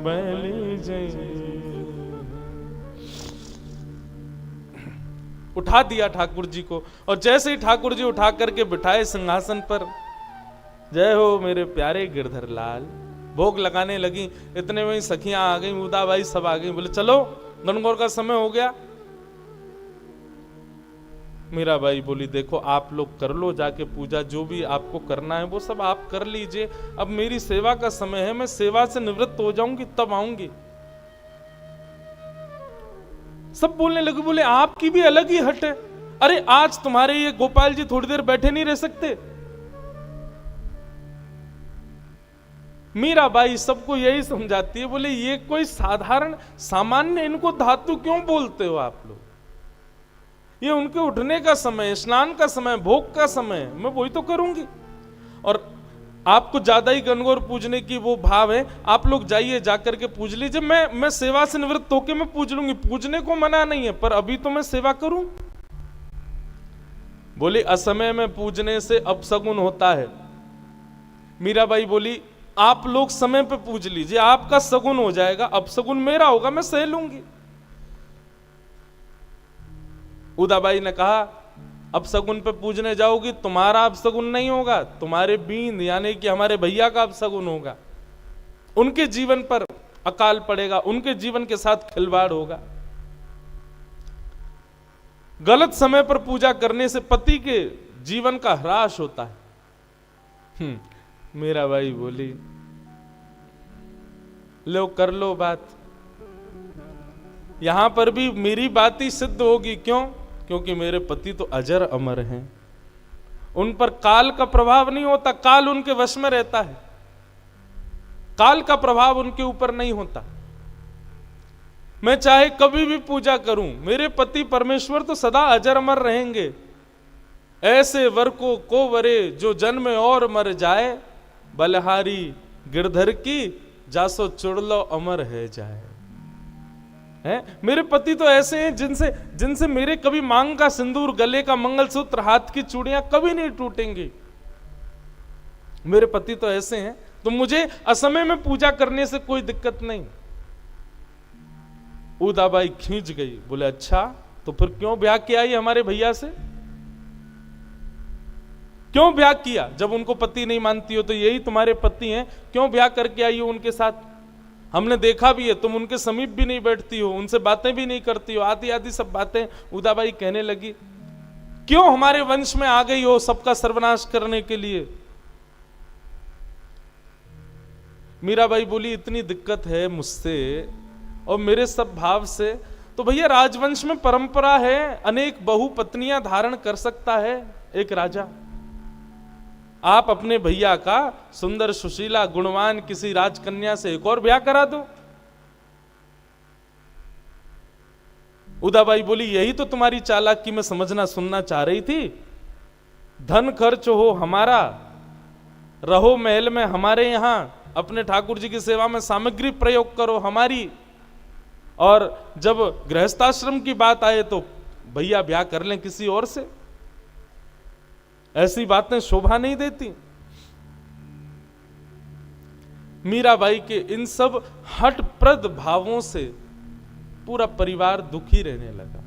बैली जई। उठा दिया ठाकुर जी को, और जैसे ही ठाकुर जी उठा करके बिठाए सिंहासन पर, जय हो मेरे प्यारे गिरधर लाल, भोग लगाने लगी। इतने में ही सखियां आ गई, उदाबाई सब आ गई, बोले चलो गणगौर का समय हो गया। मीराबाई बोली देखो आप लोग कर लो जाके पूजा, जो भी आपको करना है वो सब आप कर लीजिए, अब मेरी सेवा का समय है, मैं सेवा से निवृत्त हो जाऊंगी तब आऊंगी। सब बोलने लगे, बोले आपकी भी अलग ही हट है, अरे आज तुम्हारे ये गोपाल जी थोड़ी देर बैठे नहीं रह सकते। मीराबाई सबको यही समझाती है, बोले ये कोई साधारण सामान्य इनको धातु क्यों बोलते हो आप लोग, ये उनके उठने का समय, स्नान का समय, भोग का समय, मैं वही तो करूंगी। और आपको ज्यादा ही गणगौर पूजने की वो भाव है, आप लोग जाइए जाकर के पूज लीजिए, मैं सेवा से निवृत्त होकर मैं पूज लूंगी, पूजने को मना नहीं है, पर अभी तो मैं सेवा करूं। बोली असमय में पूजने से अपशगुन होता है। मीराबाई बोली आप लोग समय पे पूज लीजिए, आपका सगुन हो जाएगा, अपशगुन मेरा होगा, मैं सह लूंगी। उदाबाई ने कहा अपशगुन पे पूजने जाओगी, तुम्हारा अपशगुन नहीं होगा, तुम्हारे बींद यानी कि हमारे भैया का अपशगुन होगा, उनके जीवन पर अकाल पड़ेगा, उनके जीवन के साथ खिलवाड़ होगा। गलत समय पर पूजा करने से पति के जीवन का ह्रास होता है। मीराबाई बोली लो कर लो बात, यहां पर भी मेरी बात ही सिद्ध होगी। क्यों? क्योंकि मेरे पति तो अजर अमर हैं, उन पर काल का प्रभाव नहीं होता, काल उनके वश में रहता है, काल का प्रभाव उनके ऊपर नहीं होता। मैं चाहे कभी भी पूजा करूं, मेरे पति परमेश्वर तो सदा अजर अमर रहेंगे। ऐसे वर को वरे जो जन्म और मर जाए, बलहारी गिरधर की जासो चुड़लो अमर है जाए। मेरे पति तो ऐसे हैं जिनसे मेरे कभी मांग का सिंदूर, गले का मंगलसूत्र, हाथ की चूड़ियां कभी नहीं टूटेंगी। मेरे पति तो ऐसे हैं, तो मुझे असमय में पूजा करने से कोई दिक्कत नहीं। उदाबाई खींच गई, बोले अच्छा तो फिर क्यों ब्याह किया ये हमारे भैया से, क्यों ब्याह किया? जब उनको पति नहीं मानती हो तो यही तुम्हारे पति हैं, क्यों ब्याह करके आई हो उनके साथ? हमने देखा भी है, तुम उनके समीप भी नहीं बैठती हो, उनसे बातें भी नहीं करती हो, आदि आदि सब बातें उदाबाई कहने लगी। क्यों हमारे वंश में आ गई हो सबका सर्वनाश करने के लिए? मीराबाई बोली इतनी दिक्कत है मुझसे और मेरे सब भाव से, तो भैया राजवंश में परंपरा है, अनेक बहु पत्नियां धारण कर सकता है एक राजा। आप अपने भैया का सुंदर सुशीला गुणवान किसी राजकन्या से एक और ब्याह करा दो। उदाबाई बोली यही तो तुम्हारी चालाकी में समझना सुनना चाह रही थी। धन खर्च हो हमारा, रहो महल में हमारे यहां, अपने ठाकुर जी की सेवा में सामग्री प्रयोग करो हमारी, और जब गृहस्थाश्रम की बात आए तो भैया ब्याह कर लें किसी और से। ऐसी बातें शोभा नहीं देती। मीराबाई के इन सब हठप्रद भावों से पूरा परिवार दुखी रहने लगा,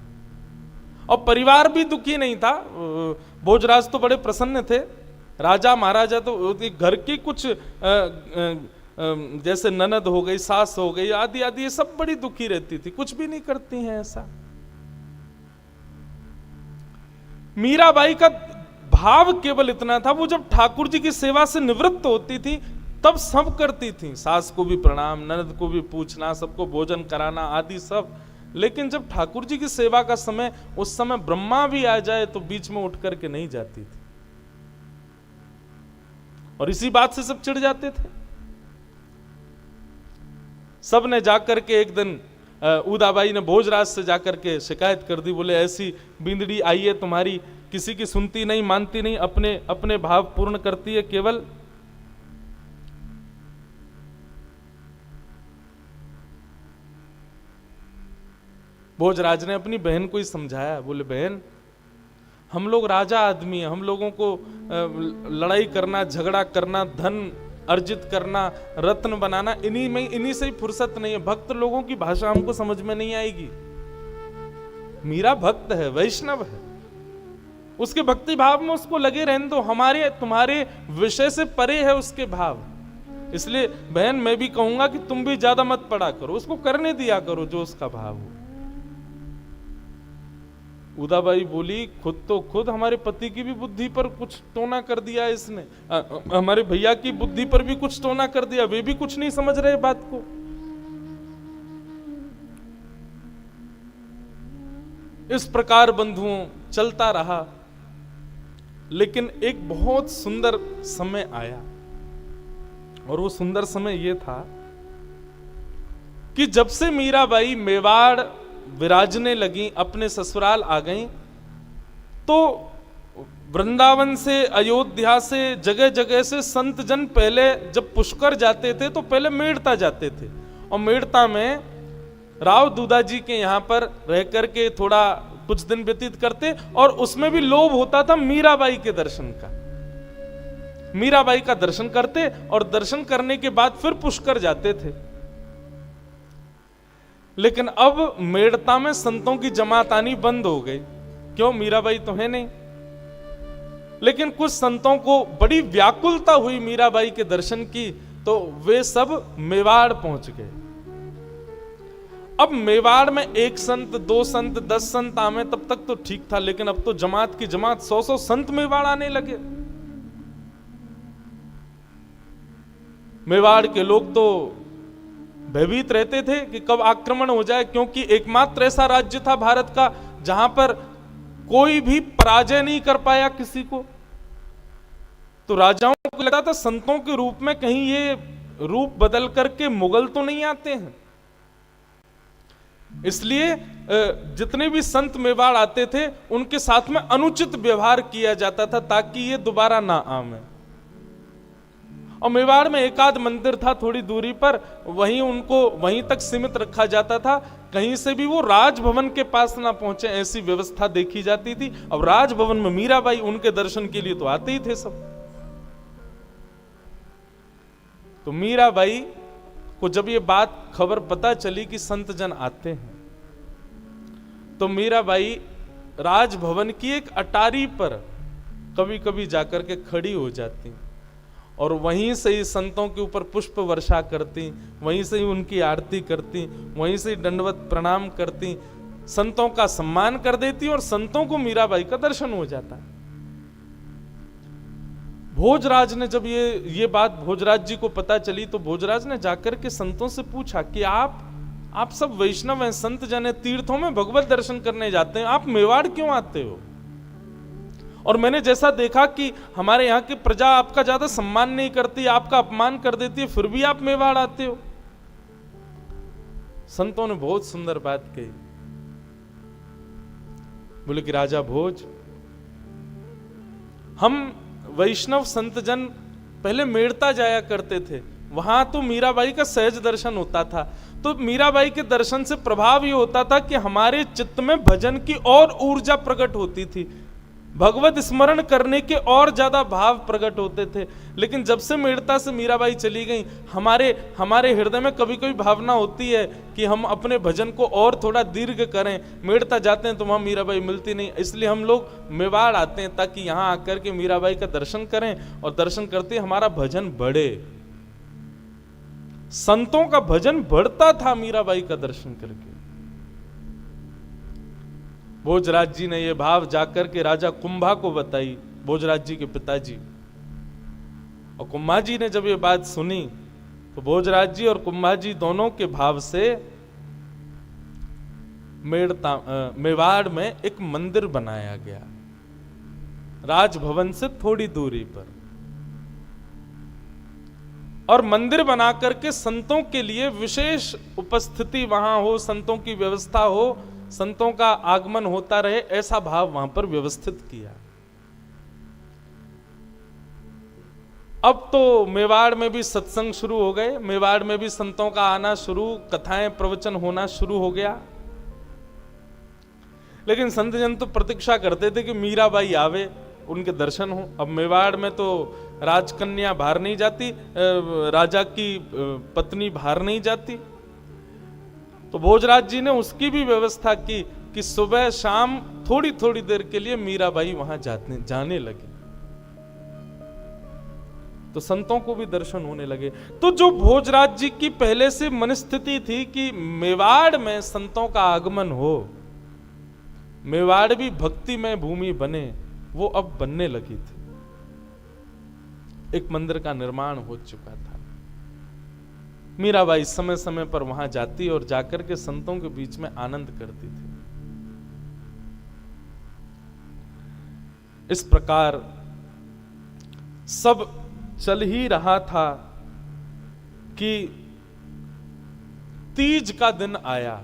और परिवार भी दुखी नहीं था। भोजराज तो बड़े प्रसन्न थे, राजा महाराजा तो घर की कुछ जैसे ननद हो गई, सास हो गई, आदि आदि ये सब बड़ी दुखी रहती थी, कुछ भी नहीं करती हैं ऐसा। मीराबाई का भाव केवल इतना था, वो जब ठाकुर जी की सेवा से निवृत्त होती थी तब सब करती थी, सास को भी प्रणाम, ननद को भी पूछना, सबको भोजन कराना आदि सब। लेकिन जब ठाकुर जी की सेवा का समय, उस समय ब्रह्मा भी आ जाए तो बीच में उठ करके नहीं जाती थी, और इसी बात से सब चिढ़ जाते थे। सब ने जाकर के एक दिन उदाबाई ने भोजराज से जाकर के शिकायत कर दी, बोले ऐसी बिंदड़ी आई है तुम्हारी, किसी की सुनती नहीं, मानती नहीं, अपने अपने भाव पूर्ण करती है केवल। भोजराज ने अपनी बहन को ही समझाया, बोले बहन हम लोग राजा आदमी हैं, हम लोगों को लड़ाई करना, झगड़ा करना, धन अर्जित करना, रत्न बनाना, इन्हीं से ही फुर्सत नहीं है। भक्त लोगों की भाषा हमको समझ में नहीं आएगी। मीरा भक्त है, वैष्णव है, उसके भक्ति भाव में उसको लगे रहने दो। हमारे तुम्हारे विषय से परे है उसके भाव। इसलिए बहन मैं भी कहूंगा कि तुम भी ज्यादा मत पढ़ा करो, उसको करने दिया करो जो उसका भाव हो। उदाबाई बोली खुद हमारे पति की भी बुद्धि पर कुछ टोना कर दिया इसने, हमारे भैया की बुद्धि पर भी कुछ टोना कर दिया, वे भी कुछ नहीं समझ रहे बात को। इस प्रकार बंधुओं चलता रहा, लेकिन एक बहुत सुंदर समय आया, और वो सुंदर समय ये था कि जब से मीराबाई मेवाड़ विराजने लगी, अपने ससुराल आ गई, तो वृंदावन से, अयोध्या से, जगह जगह से संत जन पहले जब पुष्कर जाते थे तो पहले मेड़ता जाते थे, और मेड़ता में राव दूधा जी के यहां पर रह करके थोड़ा कुछ दिन व्यतीत करते, और उसमें भी लोभ होता था मीराबाई के दर्शन का। मीराबाई का दर्शन करते और दर्शन करने के बाद फिर पुष्कर जाते थे। लेकिन अब मेड़ता में संतों की जमात आनी बंद हो गई। क्यों? मीराबाई तो है नहीं। लेकिन कुछ संतों को बड़ी व्याकुलता हुई मीराबाई के दर्शन की, तो वे सब मेवाड़ पहुंच गए। अब मेवाड़ में एक संत, दो संत, 10 संत आवे तब तक तो ठीक था, लेकिन अब तो जमात की जमात 100-100 संत मेवाड़ आने लगे। मेवाड़ के लोग तो भयभीत रहते थे कि कब आक्रमण हो जाए, क्योंकि एकमात्र ऐसा राज्य था भारत का जहां पर कोई भी पराजय नहीं कर पाया किसी को। तो राजाओं को लगता था संतों के रूप में कहीं ये रूप बदल करके मुगल तो नहीं आते हैं। इसलिए जितने भी संत मेवाड़ आते थे उनके साथ में अनुचित व्यवहार किया जाता था, ताकि ये दोबारा ना आवे। और मेवाड़ में एक आध मंदिर था थोड़ी दूरी पर, वहीं उनको वहीं तक सीमित रखा जाता था, कहीं से भी वो राजभवन के पास ना पहुंचे, ऐसी व्यवस्था देखी जाती थी। अब राजभवन में मीराबाई, उनके दर्शन के लिए तो आते ही थे सब। तो मीराबाई को जब ये बात खबर पता चली कि संत जन आते हैं, तो मीराबाई राजभवन की एक अटारी पर कभी कभी जाकर के खड़ी हो जाती और वहीं से ही संतों के ऊपर पुष्प वर्षा करती, वहीं से ही उनकी आरती करती, वहीं से ही दंडवत प्रणाम करती, संतों का सम्मान कर देती और संतों को मीराबाई का दर्शन हो जाता है। भोजराज ने जब ये बात भोजराज जी को पता चली, तो भोजराज ने जाकर के संतों से पूछा कि आप सब वैष्णव हैं, संत जन हैं, तीर्थों में भगवत दर्शन करने जाते हैं, आप मेवाड़ क्यों आते हो? और मैंने जैसा देखा कि हमारे यहाँ की प्रजा आपका ज्यादा सम्मान नहीं करती, आपका अपमान कर देती है, फिर भी आप मेवाड़ आते हो। संतों ने बहुत सुंदर बात कही। बोले कि राजा भोज, हम वैष्णव संत जन पहले मेड़ता जाया करते थे, वहां तो मीराबाई का सहज दर्शन होता था। तो मीराबाई के दर्शन से प्रभाव ये होता था कि हमारे चित्त में भजन की और ऊर्जा प्रकट होती थी, भगवत स्मरण करने के और ज्यादा भाव प्रकट होते थे। लेकिन जब से मेड़ता से मीराबाई चली गई, हमारे हृदय में कभी कभी भावना होती है कि हम अपने भजन को और थोड़ा दीर्घ करें। मेड़ता जाते हैं तो वहां मीराबाई मिलती नहीं, इसलिए हम लोग मेवाड़ आते हैं ताकि यहां आकर के मीराबाई का दर्शन करें, और दर्शन करते हमारा भजन बढ़े। संतों का भजन बढ़ता था मीराबाई का दर्शन करके। भोजराज जी ने यह भाव जाकर के राजा कुंभा को बताई, भोजराज जी के पिताजी। और कुंभा जी ने जब ये बात सुनी, तो भोजराज जी और कुंभा जी दोनों के भाव से मेवाड़ में एक मंदिर बनाया गया, राजभवन से थोड़ी दूरी पर। और मंदिर बना करके संतों के लिए विशेष उपस्थिति वहां हो, संतों की व्यवस्था हो, संतों का आगमन होता रहे, ऐसा भाव वहां पर व्यवस्थित किया। अब तो मेवाड़ में भी सत्संग शुरू हो गए, मेवाड़ में भी संतों का आना शुरू, कथाएं प्रवचन होना शुरू हो गया। लेकिन संत जन तो प्रतीक्षा करते थे कि मीराबाई आवे, उनके दर्शन हो। अब मेवाड़ में तो राजकन्या बाहर नहीं जाती, राजा की पत्नी बाहर नहीं जाती, तो भोजराज जी ने उसकी भी व्यवस्था की कि सुबह शाम थोड़ी थोड़ी देर के लिए मीराबाई वहां जाने लगी, तो संतों को भी दर्शन होने लगे। तो जो भोजराज जी की पहले से मनस्थिति थी कि मेवाड़ में संतों का आगमन हो, मेवाड़ भी भक्तिमय भूमि बने, वो अब बनने लगी थी। एक मंदिर का निर्माण हो चुका था। मीराबाई समय समय पर वहां जाती और जाकर के संतों के बीच में आनंद करती थी। इस प्रकार सब चल ही रहा था कि तीज का दिन आया,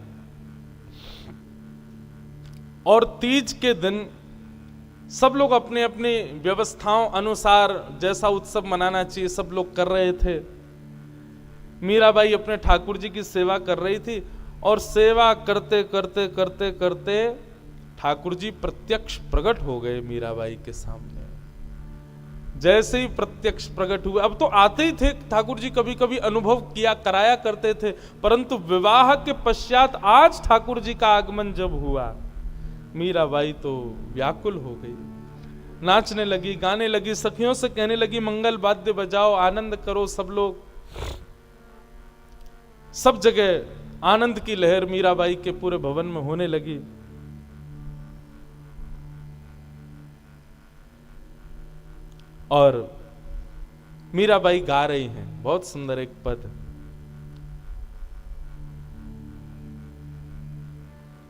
और तीज के दिन सब लोग अपने अपनी व्यवस्थाओं अनुसार जैसा उत्सव मनाना चाहिए सब लोग कर रहे थे। मीराबाई अपने ठाकुर जी की सेवा कर रही थी, और सेवा करते करते करते करते ठाकुर जी प्रत्यक्ष प्रकट हो गए मीराबाई के सामने। जैसे ही प्रत्यक्ष प्रकट हुए, अब तो आते ही थे ठाकुर जी, कभी कभी अनुभव किया कराया करते थे, परंतु विवाह के पश्चात आज ठाकुर जी का आगमन जब हुआ, मीराबाई तो व्याकुल हो गई, नाचने लगी, गाने लगी, सखियों से कहने लगी मंगल वाद्य बजाओ, आनंद करो सब लोग। सब जगह आनंद की लहर मीराबाई के पूरे भवन में होने लगी। और मीराबाई गा रही हैं बहुत सुंदर एक पद।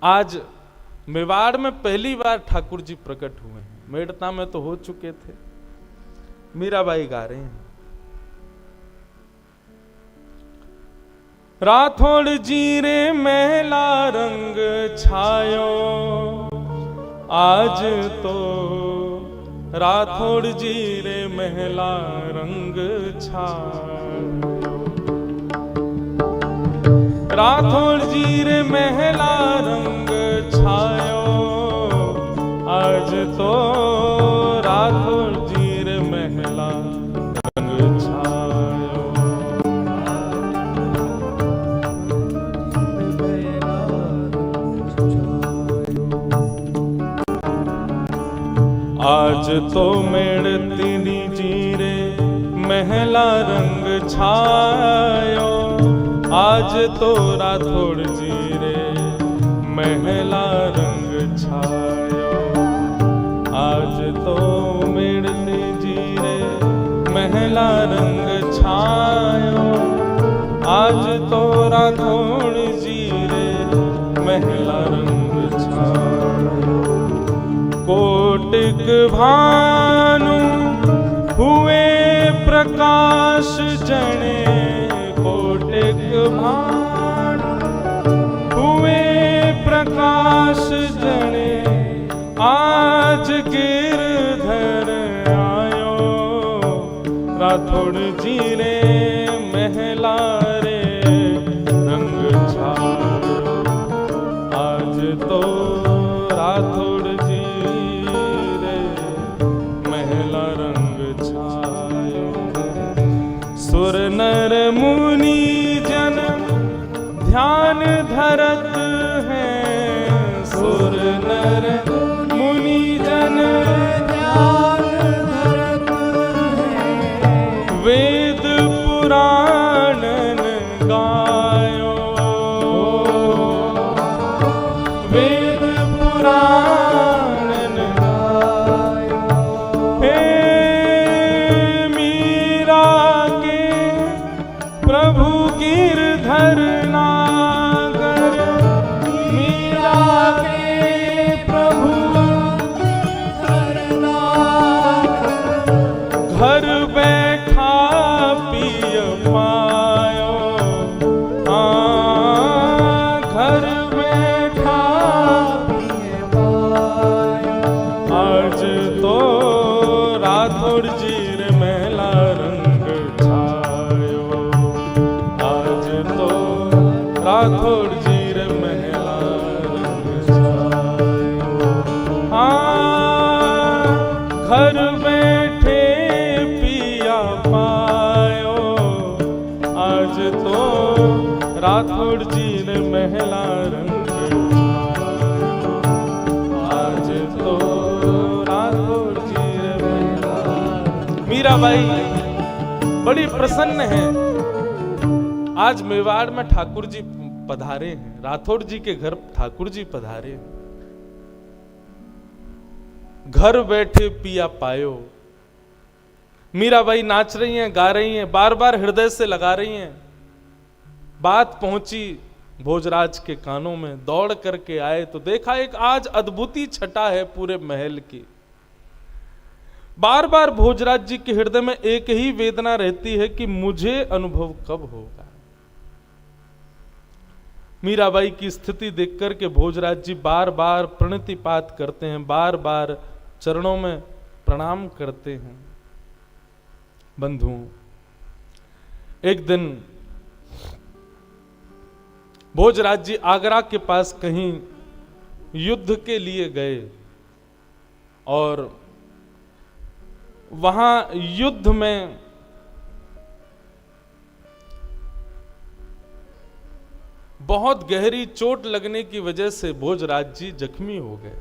आज मेवाड़ में पहली बार ठाकुर जी प्रकट हुए हैं, मेड़ता में तो हो चुके थे। मीराबाई गा रहे हैं, राठौड़ जी रे महला रंग छायो, आज तो राठौड़ जी रे महला रंग छायो, राठौड़ जी रे महला रंग छायो, आज तो राठौड़ जी रे महला रंग छायो। आज तो मेड़ती जी रे महला रंग छायो, आज तो राठौड़ जी रे महला रंग छायो, आज तो मेड़ती जी रे महला रंग छायो, आज तो राठौड़ जी रे महला रंग छायो। कोटिक भानु हुए प्रकाश जने, कोटिक भानु हुए प्रकाश जने, आज गिरधर आयो, राठौड़ जी रे महला रे रंग छायो, आज तो राठौड़ सुर नर मुनि जन ध्यान धरत हैं, सुर नर मुनि जन ध्यान धरत हैं, वेद पुराणन गायो, वेद पुराणन गायो। हे प्रभु गिरधर नागर, मीरा के प्रभु गिरधर नागर, घर बैठा पिय पायो, घर बैठा पिय पायो, आज तो राठौड़ जी रे महला रंग छायो, राठौड़ जी रे महला रंग छायो। हाँ, घर तो राठौड़ जी ने महला रंग, आज तो राठौड़ जी ने महला। मीराबाई बड़ी प्रसन्न है। आज मेवाड़ में ठाकुर जी पधारे हैं, राठौड़ जी के घर ठाकुर जी पधारे हैं। घर बैठे पिया पायो। मीराबाई नाच रही हैं, गा रही हैं, बार बार हृदय से लगा रही हैं। बात पहुंची भोजराज के कानों में, दौड़ करके आए तो देखा एक आज अद्भुती छटा है पूरे महल की। बार बार भोजराज जी के हृदय में एक ही वेदना रहती है कि मुझे अनुभव कब होगा। मीराबाई की स्थिति देख करके भोजराज जी बार बार प्रणतिपात करते हैं, बार बार चरणों में प्रणाम करते हैं। बंधुओं, एक दिन भोजराज जी आगरा के पास कहीं युद्ध के लिए गए और वहां युद्ध में बहुत गहरी चोट लगने की वजह से भोजराज जी जख्मी हो गए।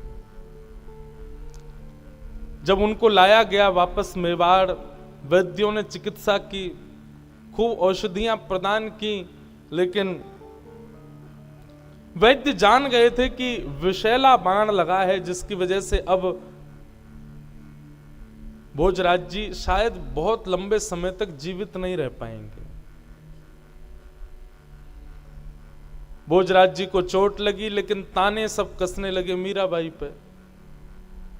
जब उनको लाया गया वापस मेवाड़, वैद्यों ने चिकित्सा की, खूब औषधियां प्रदान की, लेकिन वैद्य जान गए थे कि विषैला बाण लगा है, जिसकी वजह से अब भोजराज जी शायद बहुत लंबे समय तक जीवित नहीं रह पाएंगे। भोजराज जी को चोट लगी, लेकिन ताने सब कसने लगे मीराबाई पे।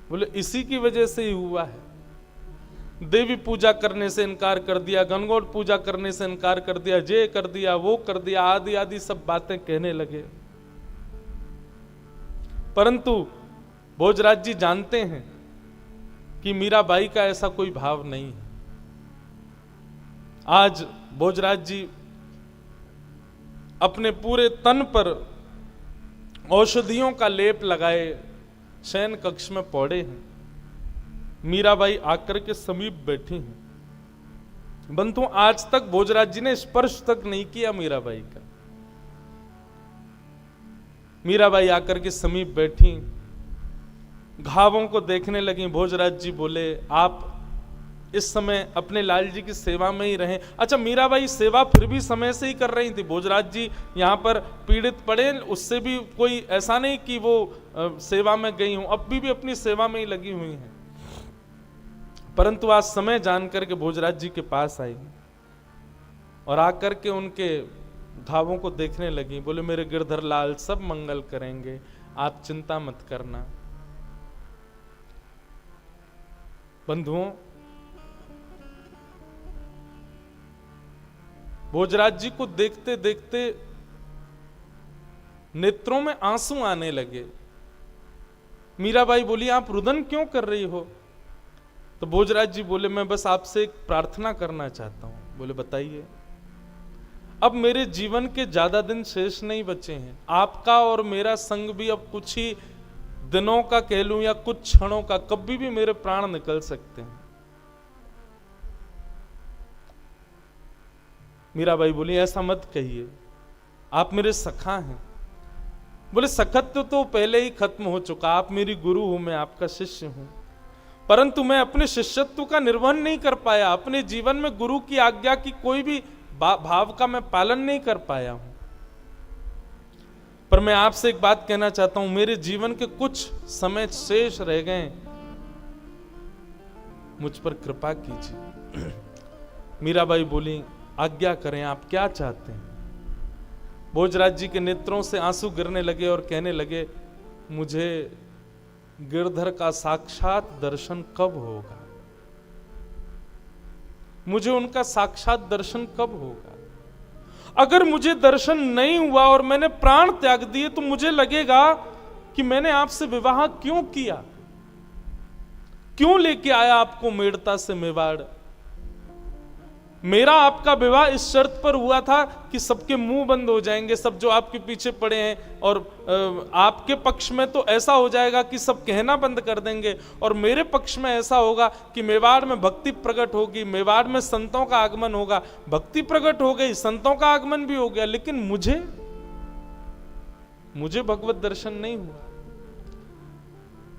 बोले इसी की वजह से ही हुआ है। देवी पूजा करने से इनकार कर दिया, गणगौर पूजा करने से इनकार कर दिया, ये कर दिया, वो कर दिया, आदि आदि सब बातें कहने लगे। परंतु भोजराज जी जानते हैं कि मीराबाई का ऐसा कोई भाव नहीं है। आज भोजराज जी अपने पूरे तन पर औषधियों का लेप लगाए शयन कक्ष में पौड़े हैं। मीराबाई आकर के समीप बैठी हैं। बंधु, आज तक भोजराज जी ने स्पर्श तक नहीं किया मीराबाई का। मीराबाई आकर के समीप बैठी, घावों को देखने लगी। भोजराज जी बोले आप इस समय अपने लाल जी की सेवा में ही रहें। अच्छा, मीराबाई सेवा फिर भी समय से ही कर रही थी। भोजराज जी यहाँ पर पीड़ित पड़े, उससे भी कोई ऐसा नहीं कि वो सेवा में गई हूं, अब भी अपनी सेवा में ही लगी हुई हैं। परंतु आज समय जान करके भोजराज जी के पास आई और आकर के उनके घावों को देखने लगी। बोले मेरे गिरधर लाल सब मंगल करेंगे, आप चिंता मत करना। बंधुओं, भोजराज जी को देखते देखते नेत्रों में आंसू आने लगे। मीराबाई बोली आप रुदन क्यों कर रही हो? तो भोजराज जी बोले मैं बस आपसे एक प्रार्थना करना चाहता हूं। बोले बताइए। अब मेरे जीवन के ज्यादा दिन शेष नहीं बचे हैं। आपका और मेरा संग भी अब कुछ ही दिनों का कह लूं या कुछ क्षणों का, कभी भी मेरे प्राण निकल सकते हैं। मीराबाई बोली ऐसा मत कहिए, आप मेरे सखा हैं। बोले सखत्व तो पहले ही खत्म हो चुका, आप मेरी गुरु हूं, मैं आपका शिष्य हूं, परंतु मैं अपने शिष्यत्व का निर्वहन नहीं कर पाया। अपने जीवन में गुरु की आज्ञा की कोई भी भाव का मैं पालन नहीं कर पाया हूं। पर मैं आपसे एक बात कहना चाहता हूं, मेरे जीवन के कुछ समय शेष रह गए, मुझ पर कृपा कीजिए। मीराबाई बोली आज्ञा करें, आप क्या चाहते हैं? भोजराज जी के नेत्रों से आंसू गिरने लगे और कहने लगे मुझे गिरधर का साक्षात दर्शन कब होगा? मुझे उनका साक्षात दर्शन कब होगा? अगर मुझे दर्शन नहीं हुआ और मैंने प्राण त्याग दिए तो मुझे लगेगा कि मैंने आपसे विवाह क्यों किया, क्यों लेके आया आपको मेड़ता से मेवाड़। मेरा आपका विवाह इस शर्त पर हुआ था कि सबके मुंह बंद हो जाएंगे, सब जो आपके पीछे पड़े हैं, और आपके पक्ष में तो ऐसा हो जाएगा कि सब कहना बंद कर देंगे, और मेरे पक्ष में ऐसा होगा कि मेवाड़ में भक्ति प्रकट होगी, मेवाड़ में संतों का आगमन होगा। भक्ति प्रकट हो गई, संतों का आगमन भी हो गया, लेकिन मुझे भगवत दर्शन नहीं हुआ।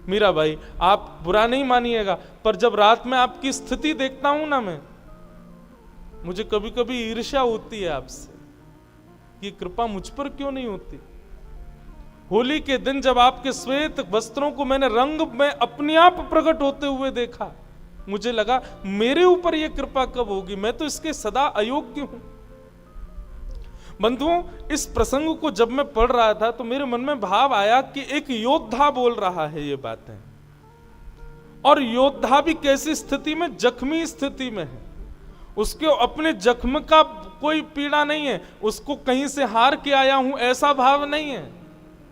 मीरा भाई, आप बुरा नहीं मानिएगा, पर जब रात में आपकी स्थिति देखता हूं ना, मैं मुझे कभी कभी ईर्ष्या होती है आपसे, ये कृपा मुझ पर क्यों नहीं होती। होली के दिन जब आपके श्वेत वस्त्रों को मैंने रंग में अपने आप प्रकट होते हुए देखा, मुझे लगा मेरे ऊपर यह कृपा कब होगी, मैं तो इसके सदा अयोग्य हूं। बंधुओं, इस प्रसंग को जब मैं पढ़ रहा था तो मेरे मन में भाव आया कि एक योद्धा बोल रहा है ये बातें, और योद्धा भी कैसी स्थिति में, जख्मी स्थिति में है। उसके अपने जख्म का कोई पीड़ा नहीं है, उसको कहीं से हार के आया हूं ऐसा भाव नहीं है,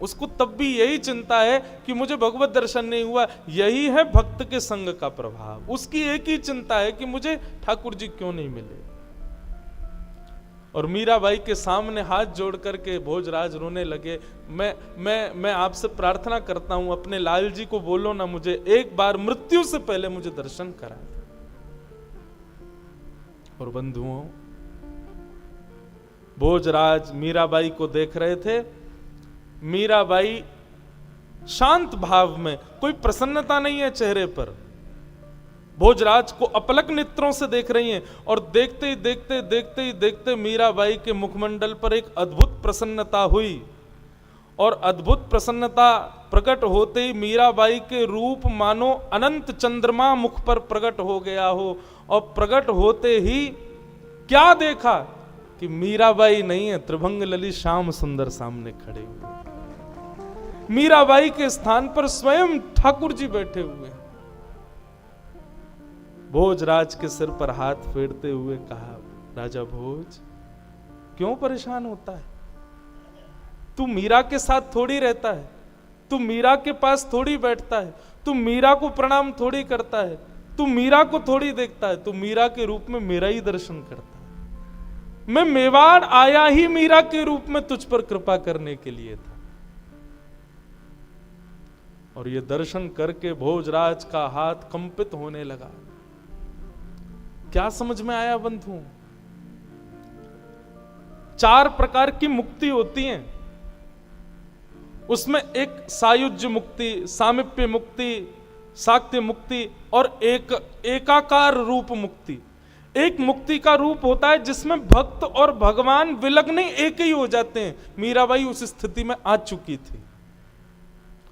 उसको तब भी यही चिंता है कि मुझे भगवत दर्शन नहीं हुआ। यही है भक्त के संग का प्रभाव, उसकी एक ही चिंता है कि मुझे ठाकुर जी क्यों नहीं मिले। और मीराबाई के सामने हाथ जोड़ करके भोजराज रोने लगे। मैं आपसे प्रार्थना करता हूं, अपने लाल जी को बोलो ना, मुझे एक बार मृत्यु से पहले मुझे दर्शन करा दे। और बंधुओं, भोजराज मीराबाई को देख रहे थे। मीराबाई शांत भाव में, कोई प्रसन्नता नहीं है चेहरे पर, भोजराज को अपलक नेत्रों से देख रही हैं, और देखते ही देखते मीराबाई के मुखमंडल पर एक अद्भुत प्रसन्नता हुई। और अद्भुत प्रसन्नता प्रकट होते ही मीराबाई के रूप मानो अनंत चंद्रमा मुख पर प्रकट हो गया हो, और प्रकट होते ही क्या देखा कि मीराबाई नहीं है, त्रिभंग ललित श्याम सुंदर सामने खड़े हुए। मीराबाई के स्थान पर स्वयं ठाकुर जी बैठे हुए। भोजराज के सिर पर हाथ फेरते हुए कहा, राजा भोज, क्यों परेशान होता है? तू मीरा के साथ थोड़ी रहता है, तू मीरा के पास थोड़ी बैठता है, तू मीरा को प्रणाम थोड़ी करता है, तू मीरा को थोड़ी देखता है, तू मीरा के रूप में मेरा ही दर्शन करता है। मैं मेवाड़ आया ही मीरा के रूप में तुझ पर कृपा करने के लिए था। और ये दर्शन करके भोजराज का हाथ कंपित होने लगा। क्या समझ में आया बंधुओं? 4 प्रकार की मुक्ति होती हैं, उसमें एक सायुज्य मुक्ति, सामिप्य मुक्ति, साक्त्य मुक्ति, और एक एकाकार रूप मुक्ति। एक मुक्ति का रूप होता है जिसमें भक्त और भगवान विलग्न एक ही हो जाते हैं। मीराबाई उस स्थिति में आ चुकी थी,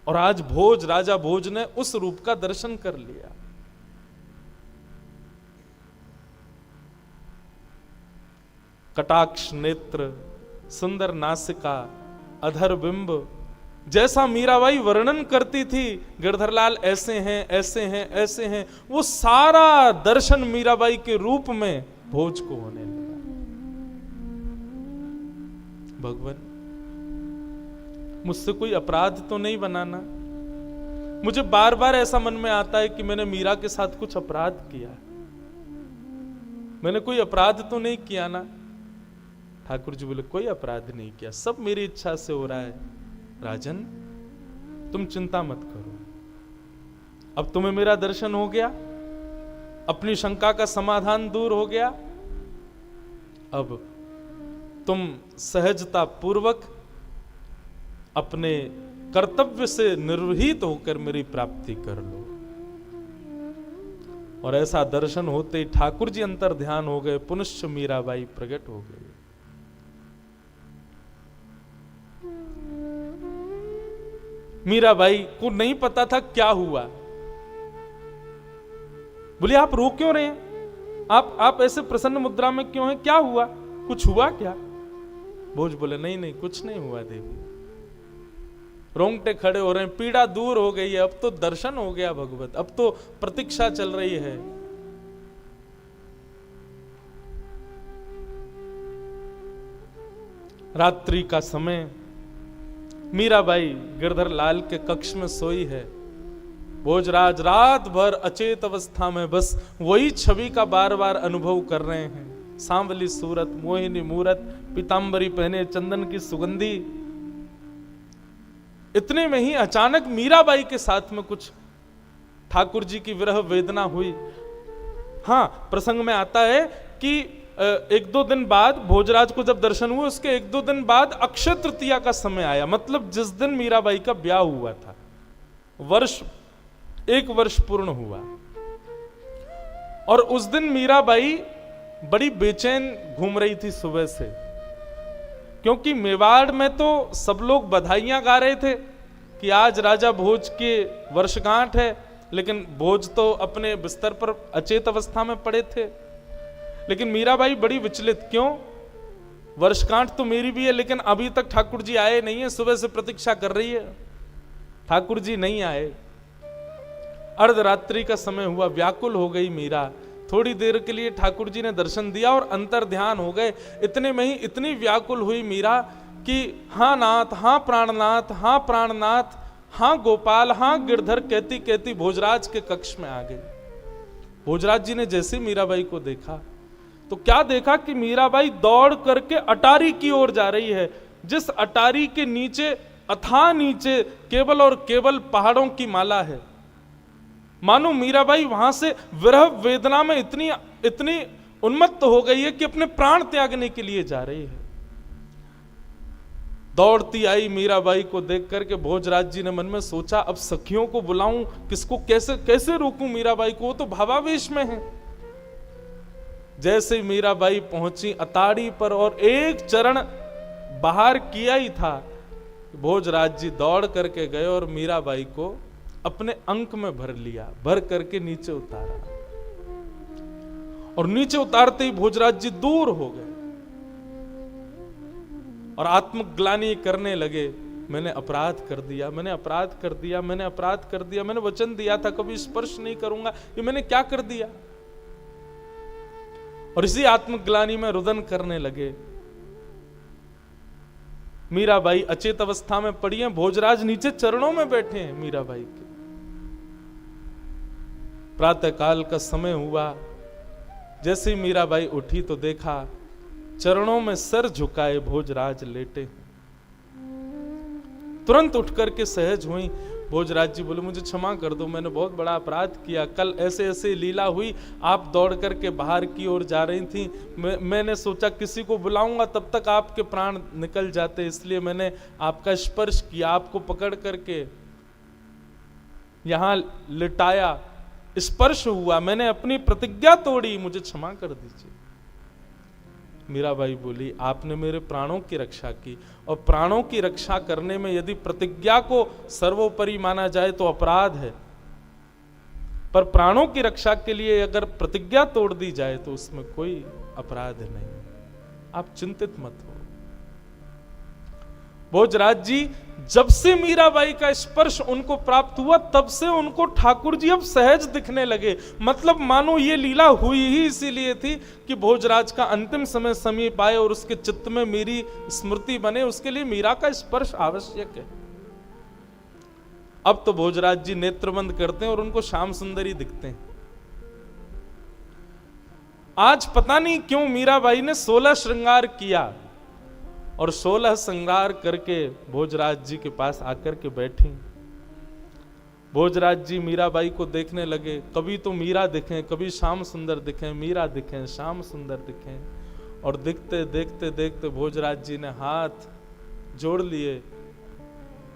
और आज राजा भोज ने उस रूप का दर्शन कर लिया। कटाक्ष नेत्र, सुंदर नासिका, अधर बिंब, जैसा मीराबाई वर्णन करती थी, गिरधरलाल ऐसे हैं, ऐसे हैं, ऐसे हैं, वो सारा दर्शन मीराबाई के रूप में भोज को होने लगा। भगवान, मुझसे कोई अपराध तो नहीं बनाना। मुझे बार बार ऐसा मन में आता है कि मैंने मीरा के साथ कुछ अपराध किया। मैंने कोई अपराध तो नहीं किया ना? ठाकुर जी बोले, कोई अपराध नहीं किया, सब मेरी इच्छा से हो रहा है। राजन, तुम चिंता मत करो, अब तुम्हें मेरा दर्शन हो गया, अपनी शंका का समाधान दूर हो गया। अब तुम सहजता पूर्वक अपने कर्तव्य से निर्वहित होकर मेरी प्राप्ति कर लो। और ऐसा दर्शन होते ही ठाकुर जी अंतर ध्यान हो गए, पुनश्च मीराबाई प्रकट हो गई। मीराबाई को नहीं पता था क्या हुआ। बोले, आप रो क्यों रहे हैं? आप ऐसे प्रसन्न मुद्रा में क्यों हैं? क्या हुआ? कुछ हुआ क्या? भोज बोले, नहीं नहीं, कुछ नहीं हुआ देवी। रोंगटे खड़े हो रहे हैं, पीड़ा दूर हो गई है, अब तो दर्शन हो गया भगवत, अब तो प्रतीक्षा चल रही है। रात्रि का समय, मीराबाई गिरधर लाल के कक्ष में सोई है। भोजराज रात भर अचेत अवस्था में बस वही छवि का बार बार अनुभव कर रहे हैं। सांवली सूरत, मोहिनी मूरत, पीतांबरी पहने, चंदन की सुगंधी। इतने में ही अचानक मीराबाई के साथ में कुछ ठाकुर जी की विरह वेदना हुई। हाँ, प्रसंग में आता है कि एक दो दिन बाद भोजराज को जब दर्शन हुए, उसके एक दो दिन बाद अक्षय तृतीया का समय आया, मतलब जिस दिन मीराबाई का ब्याह हुआ था, एक वर्ष पूर्ण हुआ। और उस दिन मीराबाई बड़ी बेचैन घूम रही थी सुबह से, क्योंकि मेवाड़ में तो सब लोग बधाइयां गा रहे थे कि आज राजा भोज के वर्षगांठ है, लेकिन भोज तो अपने बिस्तर पर अचेत अवस्था में पड़े थे। लेकिन मीराबाई बड़ी विचलित, क्यों? वर्षगांठ तो मेरी भी है, लेकिन अभी तक ठाकुर जी आए नहीं है। सुबह से प्रतीक्षा कर रही है, ठाकुर जी नहीं आए। अर्धरात्रि का समय हुआ, व्याकुल हो गई मीरा। थोड़ी देर के लिए ठाकुर जी ने दर्शन दिया और अंतर ध्यान हो गए। इतने में ही इतनी व्याकुल हुई मीरा कि हाँ नाथ, हाँ प्राणनाथ, हाँ प्राणनाथ, हाँ गोपाल, हाँ गिरधर कहती कहती भोजराज के कक्ष में आ गई। भोजराज जी ने जैसे मीराबाई को देखा तो क्या देखा कि मीराबाई दौड़ करके अटारी की ओर जा रही है, जिस अटारी के नीचे, अथाह नीचे, केवल और केवल पहाड़ों की माला है। मानो मीराबाई वहां से विरह वेदना में इतनी उन्मत्त हो गई है कि अपने प्राण त्यागने के लिए जा रही है। दौड़ती आई मीराबाई को देख करके भोजराज जी ने मन में सोचा, अब सखियों को बुलाऊं, किसको कैसे कैसे रोकूं मीराबाई को, वो तो भावावेश में है। जैसे मीराबाई पहुंची अताड़ी पर और एक चरण बाहर किया ही था, भोजराज जी दौड़ करके गए और मीराबाई को अपने अंक में भर लिया, भर करके नीचे उतारा। और नीचे उतारते ही भोजराज जी दूर हो गए और आत्मग्लानि करने लगे, मैंने अपराध कर दिया, मैंने अपराध कर दिया, मैंने अपराध कर दिया, मैंने वचन दिया था कभी स्पर्श नहीं करूंगा, ये मैंने क्या कर दिया। और इसी आत्मग्लानि में रुदन करने लगे। मीराबाई अचेत अवस्था में पड़ी हैं, भोजराज नीचे चरणों में बैठे हैं मीराबाई के। प्रातः काल का समय हुआ, जैसे ही मीराबाई उठी तो देखा चरणों में सर झुकाए भोजराज लेटे। तुरंत उठ करके सहज हुई। भोजराज जी बोले, मुझे क्षमा कर दो, मैंने बहुत बड़ा अपराध किया। कल ऐसे ऐसे लीला हुई, आप दौड़ करके बाहर की ओर जा रही थी, मैंने सोचा किसी को बुलाऊंगा, तब तक आपके प्राण निकल जाते, इसलिए मैंने आपका स्पर्श किया, आपको पकड़ करके यहां लिटाया, स्पर्श हुआ, मैंने अपनी प्रतिज्ञा तोड़ी, मुझे क्षमा कर दीजिए। मीराबाई बोली, आपने मेरे प्राणों की रक्षा की, और प्राणों की रक्षा करने में यदि प्रतिज्ञा को सर्वोपरि माना जाए तो अपराध है, पर प्राणों की रक्षा के लिए अगर प्रतिज्ञा तोड़ दी जाए तो उसमें कोई अपराध नहीं। आप चिंतित मत हो। भोजराज जी जब से मीराबाई का स्पर्श उनको प्राप्त हुआ, तब से उनको ठाकुर जी अब सहज दिखने लगे। मतलब मानो ये लीला हुई ही इसीलिए थी कि भोजराज का अंतिम समय समीप आए और उसके चित्त में मेरी स्मृति बने, उसके लिए मीरा का स्पर्श आवश्यक है। अब तो भोजराज जी नेत्र बंद करते हैं और उनको श्याम सुंदरी दिखते हैं। आज पता नहीं क्यों मीराबाई ने 16 श्रृंगार किया और 16 श्रृंगार करके भोजराज जी के पास आकर के बैठी। भोजराज जी मीराबाई को देखने लगे, कभी तो मीरा दिखें, कभी श्याम सुंदर दिखें, मीरा दिखें, श्याम सुंदर दिखें। और दिखते देखते देखते भोजराज जी ने हाथ जोड़ लिए,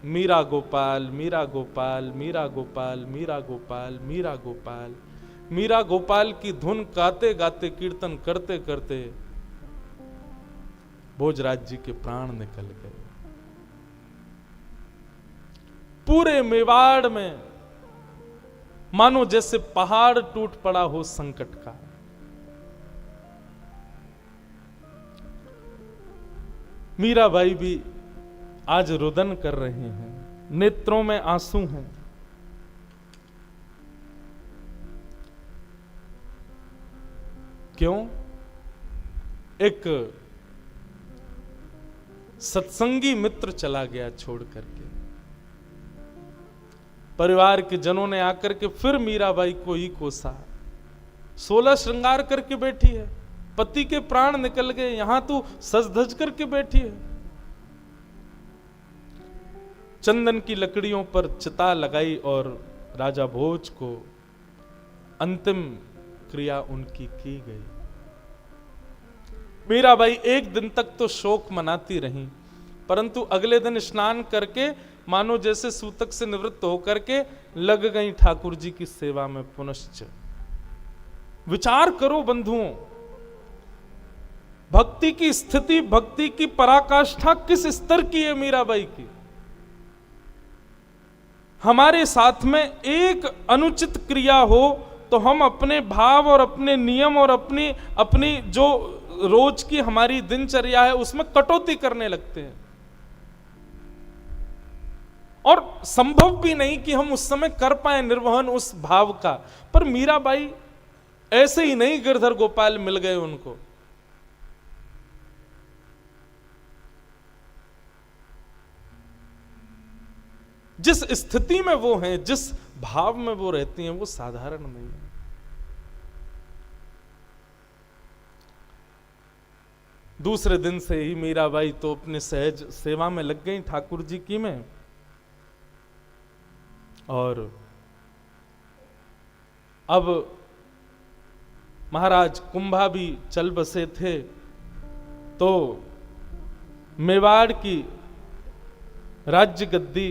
मीरा गोपाल, मीरा गोपाल, मीरा गोपाल, मीरा गोपाल, मीरा गोपाल। मीरा गोपाल की धुन गाते गाते, कीर्तन करते करते भोजराज जी के प्राण निकल गए। पूरे मेवाड़ में मानो जैसे पहाड़ टूट पड़ा हो संकट का। मीराबाई भी आज रुदन कर रहे हैं, नेत्रों में आंसू हैं। क्यों? एक सत्संगी मित्र चला गया छोड़ करके। परिवार के जनों ने आकर के फिर मीराबाई को ही कोसा। 16 श्रृंगार करके बैठी है, पति के प्राण निकल गए, यहां तू सज धज करके बैठी है। चंदन की लकड़ियों पर चिता लगाई और राजा भोज को अंतिम क्रिया उनकी की गई। मीराबाई एक दिन तक तो शोक मनाती रहीं, परंतु अगले दिन स्नान करके मानो जैसे सूतक से निवृत्त होकर के लग गई ठाकुर जी की सेवा में पुनश्च। विचार करो बंधुओं, भक्ति की स्थिति, भक्ति की पराकाष्ठा किस स्तर की है मीराबाई की। हमारे साथ में एक अनुचित क्रिया हो तो हम अपने भाव और अपने नियम और अपनी जो रोज की हमारी दिनचर्या है उसमें कटौती करने लगते हैं, और संभव भी नहीं कि हम उस समय कर पाए निर्वहन उस भाव का। पर मीराबाई ऐसे ही नहीं गिरधर गोपाल मिल गए उनको। जिस स्थिति में वो हैं, जिस भाव में वो रहती हैं, वो साधारण नहीं है। दूसरे दिन से ही मीराबाई तो अपने सहज सेवा में लग गई ठाकुर जी की में, और अब महाराज कुंभा भी चल बसे थे, तो मेवाड़ की राज्य गद्दी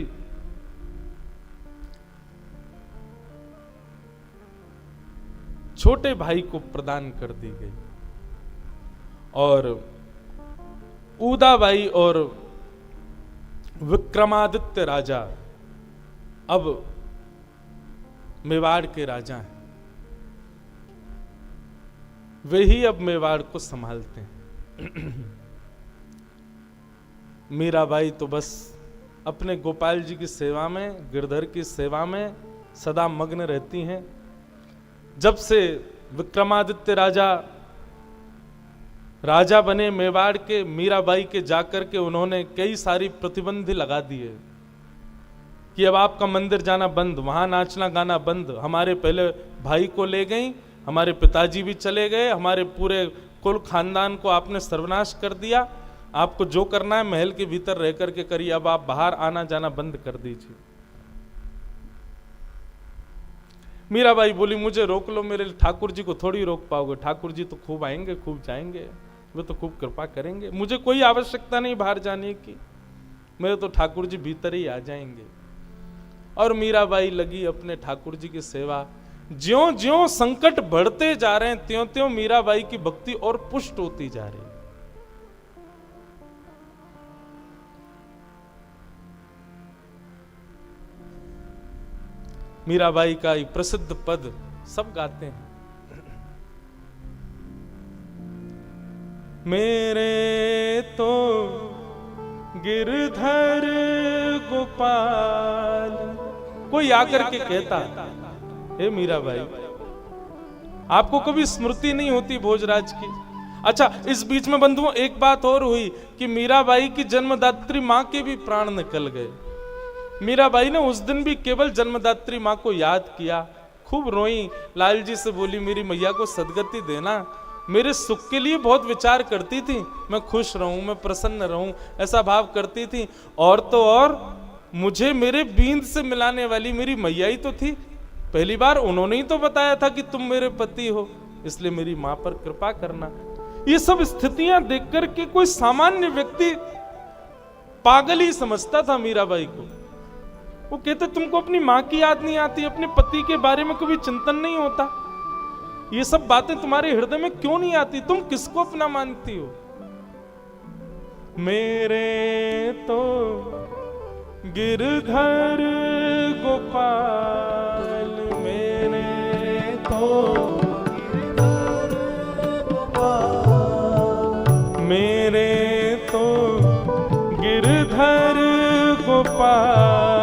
छोटे भाई को प्रदान कर दी गई, और उदाबाई और विक्रमादित्य राजा अब मेवाड़ के राजा हैं। वे ही अब मेवाड़ को संभालते हैं। मीराबाई तो बस अपने गोपाल जी की सेवा में, गिरधर की सेवा में सदा मग्न रहती हैं। जब से विक्रमादित्य राजा बने मेवाड़ के, मीराबाई के जाकर के उन्होंने कई सारी प्रतिबंध लगा दिए कि अब आपका मंदिर जाना बंद, वहां नाचना गाना बंद। हमारे पहले भाई को ले गई, हमारे पिताजी भी चले गए, हमारे पूरे कुल खानदान को आपने सर्वनाश कर दिया। आपको जो करना है महल के भीतर रह करके करिए, अब आप बाहर आना जाना बंद कर दीजिए। मीराबाई बोली, मुझे रोक लो, मेरे ठाकुर जी को थोड़ी रोक पाओगे। ठाकुर जी तो खूब आएंगे, खूब जाएंगे, वे तो खूब कृपा करेंगे, मुझे कोई आवश्यकता नहीं बाहर जाने की, मेरे तो ठाकुर जी भीतर ही आ जाएंगे। और मीराबाई लगी अपने ठाकुर जी की सेवा। ज्यों ज्यों संकट बढ़ते जा रहे हैं, त्यों त्यों मीराबाई की भक्ति और पुष्ट होती जा रही है। मीराबाई का एक प्रसिद्ध पद सब गाते हैं, मेरे तो गिरधर गोपाल। कोई आकर के कहता, हे मीराबाई, आपको कभी स्मृति नहीं होती भोजराज की? अच्छा, इस बीच में बंधुओं एक बात और हुई कि मीराबाई की जन्मदात्री मां के भी प्राण निकल गए। मीराबाई ने उस दिन भी केवल जन्मदात्री मां को याद किया, खूब रोई, लाल जी से बोली, मेरी मैया को सदगति देना। मेरे सुख के लिए बहुत विचार करती थी, मैं खुश रहूं, मैं प्रसन्न रहूं, ऐसा भाव करती थी। और तो और मुझे मेरे बींद से मिलाने वाली मेरी मैया ही तो थी। पहली बार उन्होंने ही तो बताया था कि तुम मेरे पति हो, इसलिए मेरी मां पर कृपा करना। ये सब स्थितियां देख करके कोई सामान्य व्यक्ति पागल ही समझता था मीराबाई को। वो कहते, तुमको अपनी मां की याद नहीं आती, अपने पति के बारे में कभी चिंतन नहीं होता, ये सब बातें तुम्हारे हृदय में क्यों नहीं आती? तुम किसको अपना मानती हो? मेरे तो गिरधर गोपाल, मेरे तो मेरे तो गिरधर गोपाल।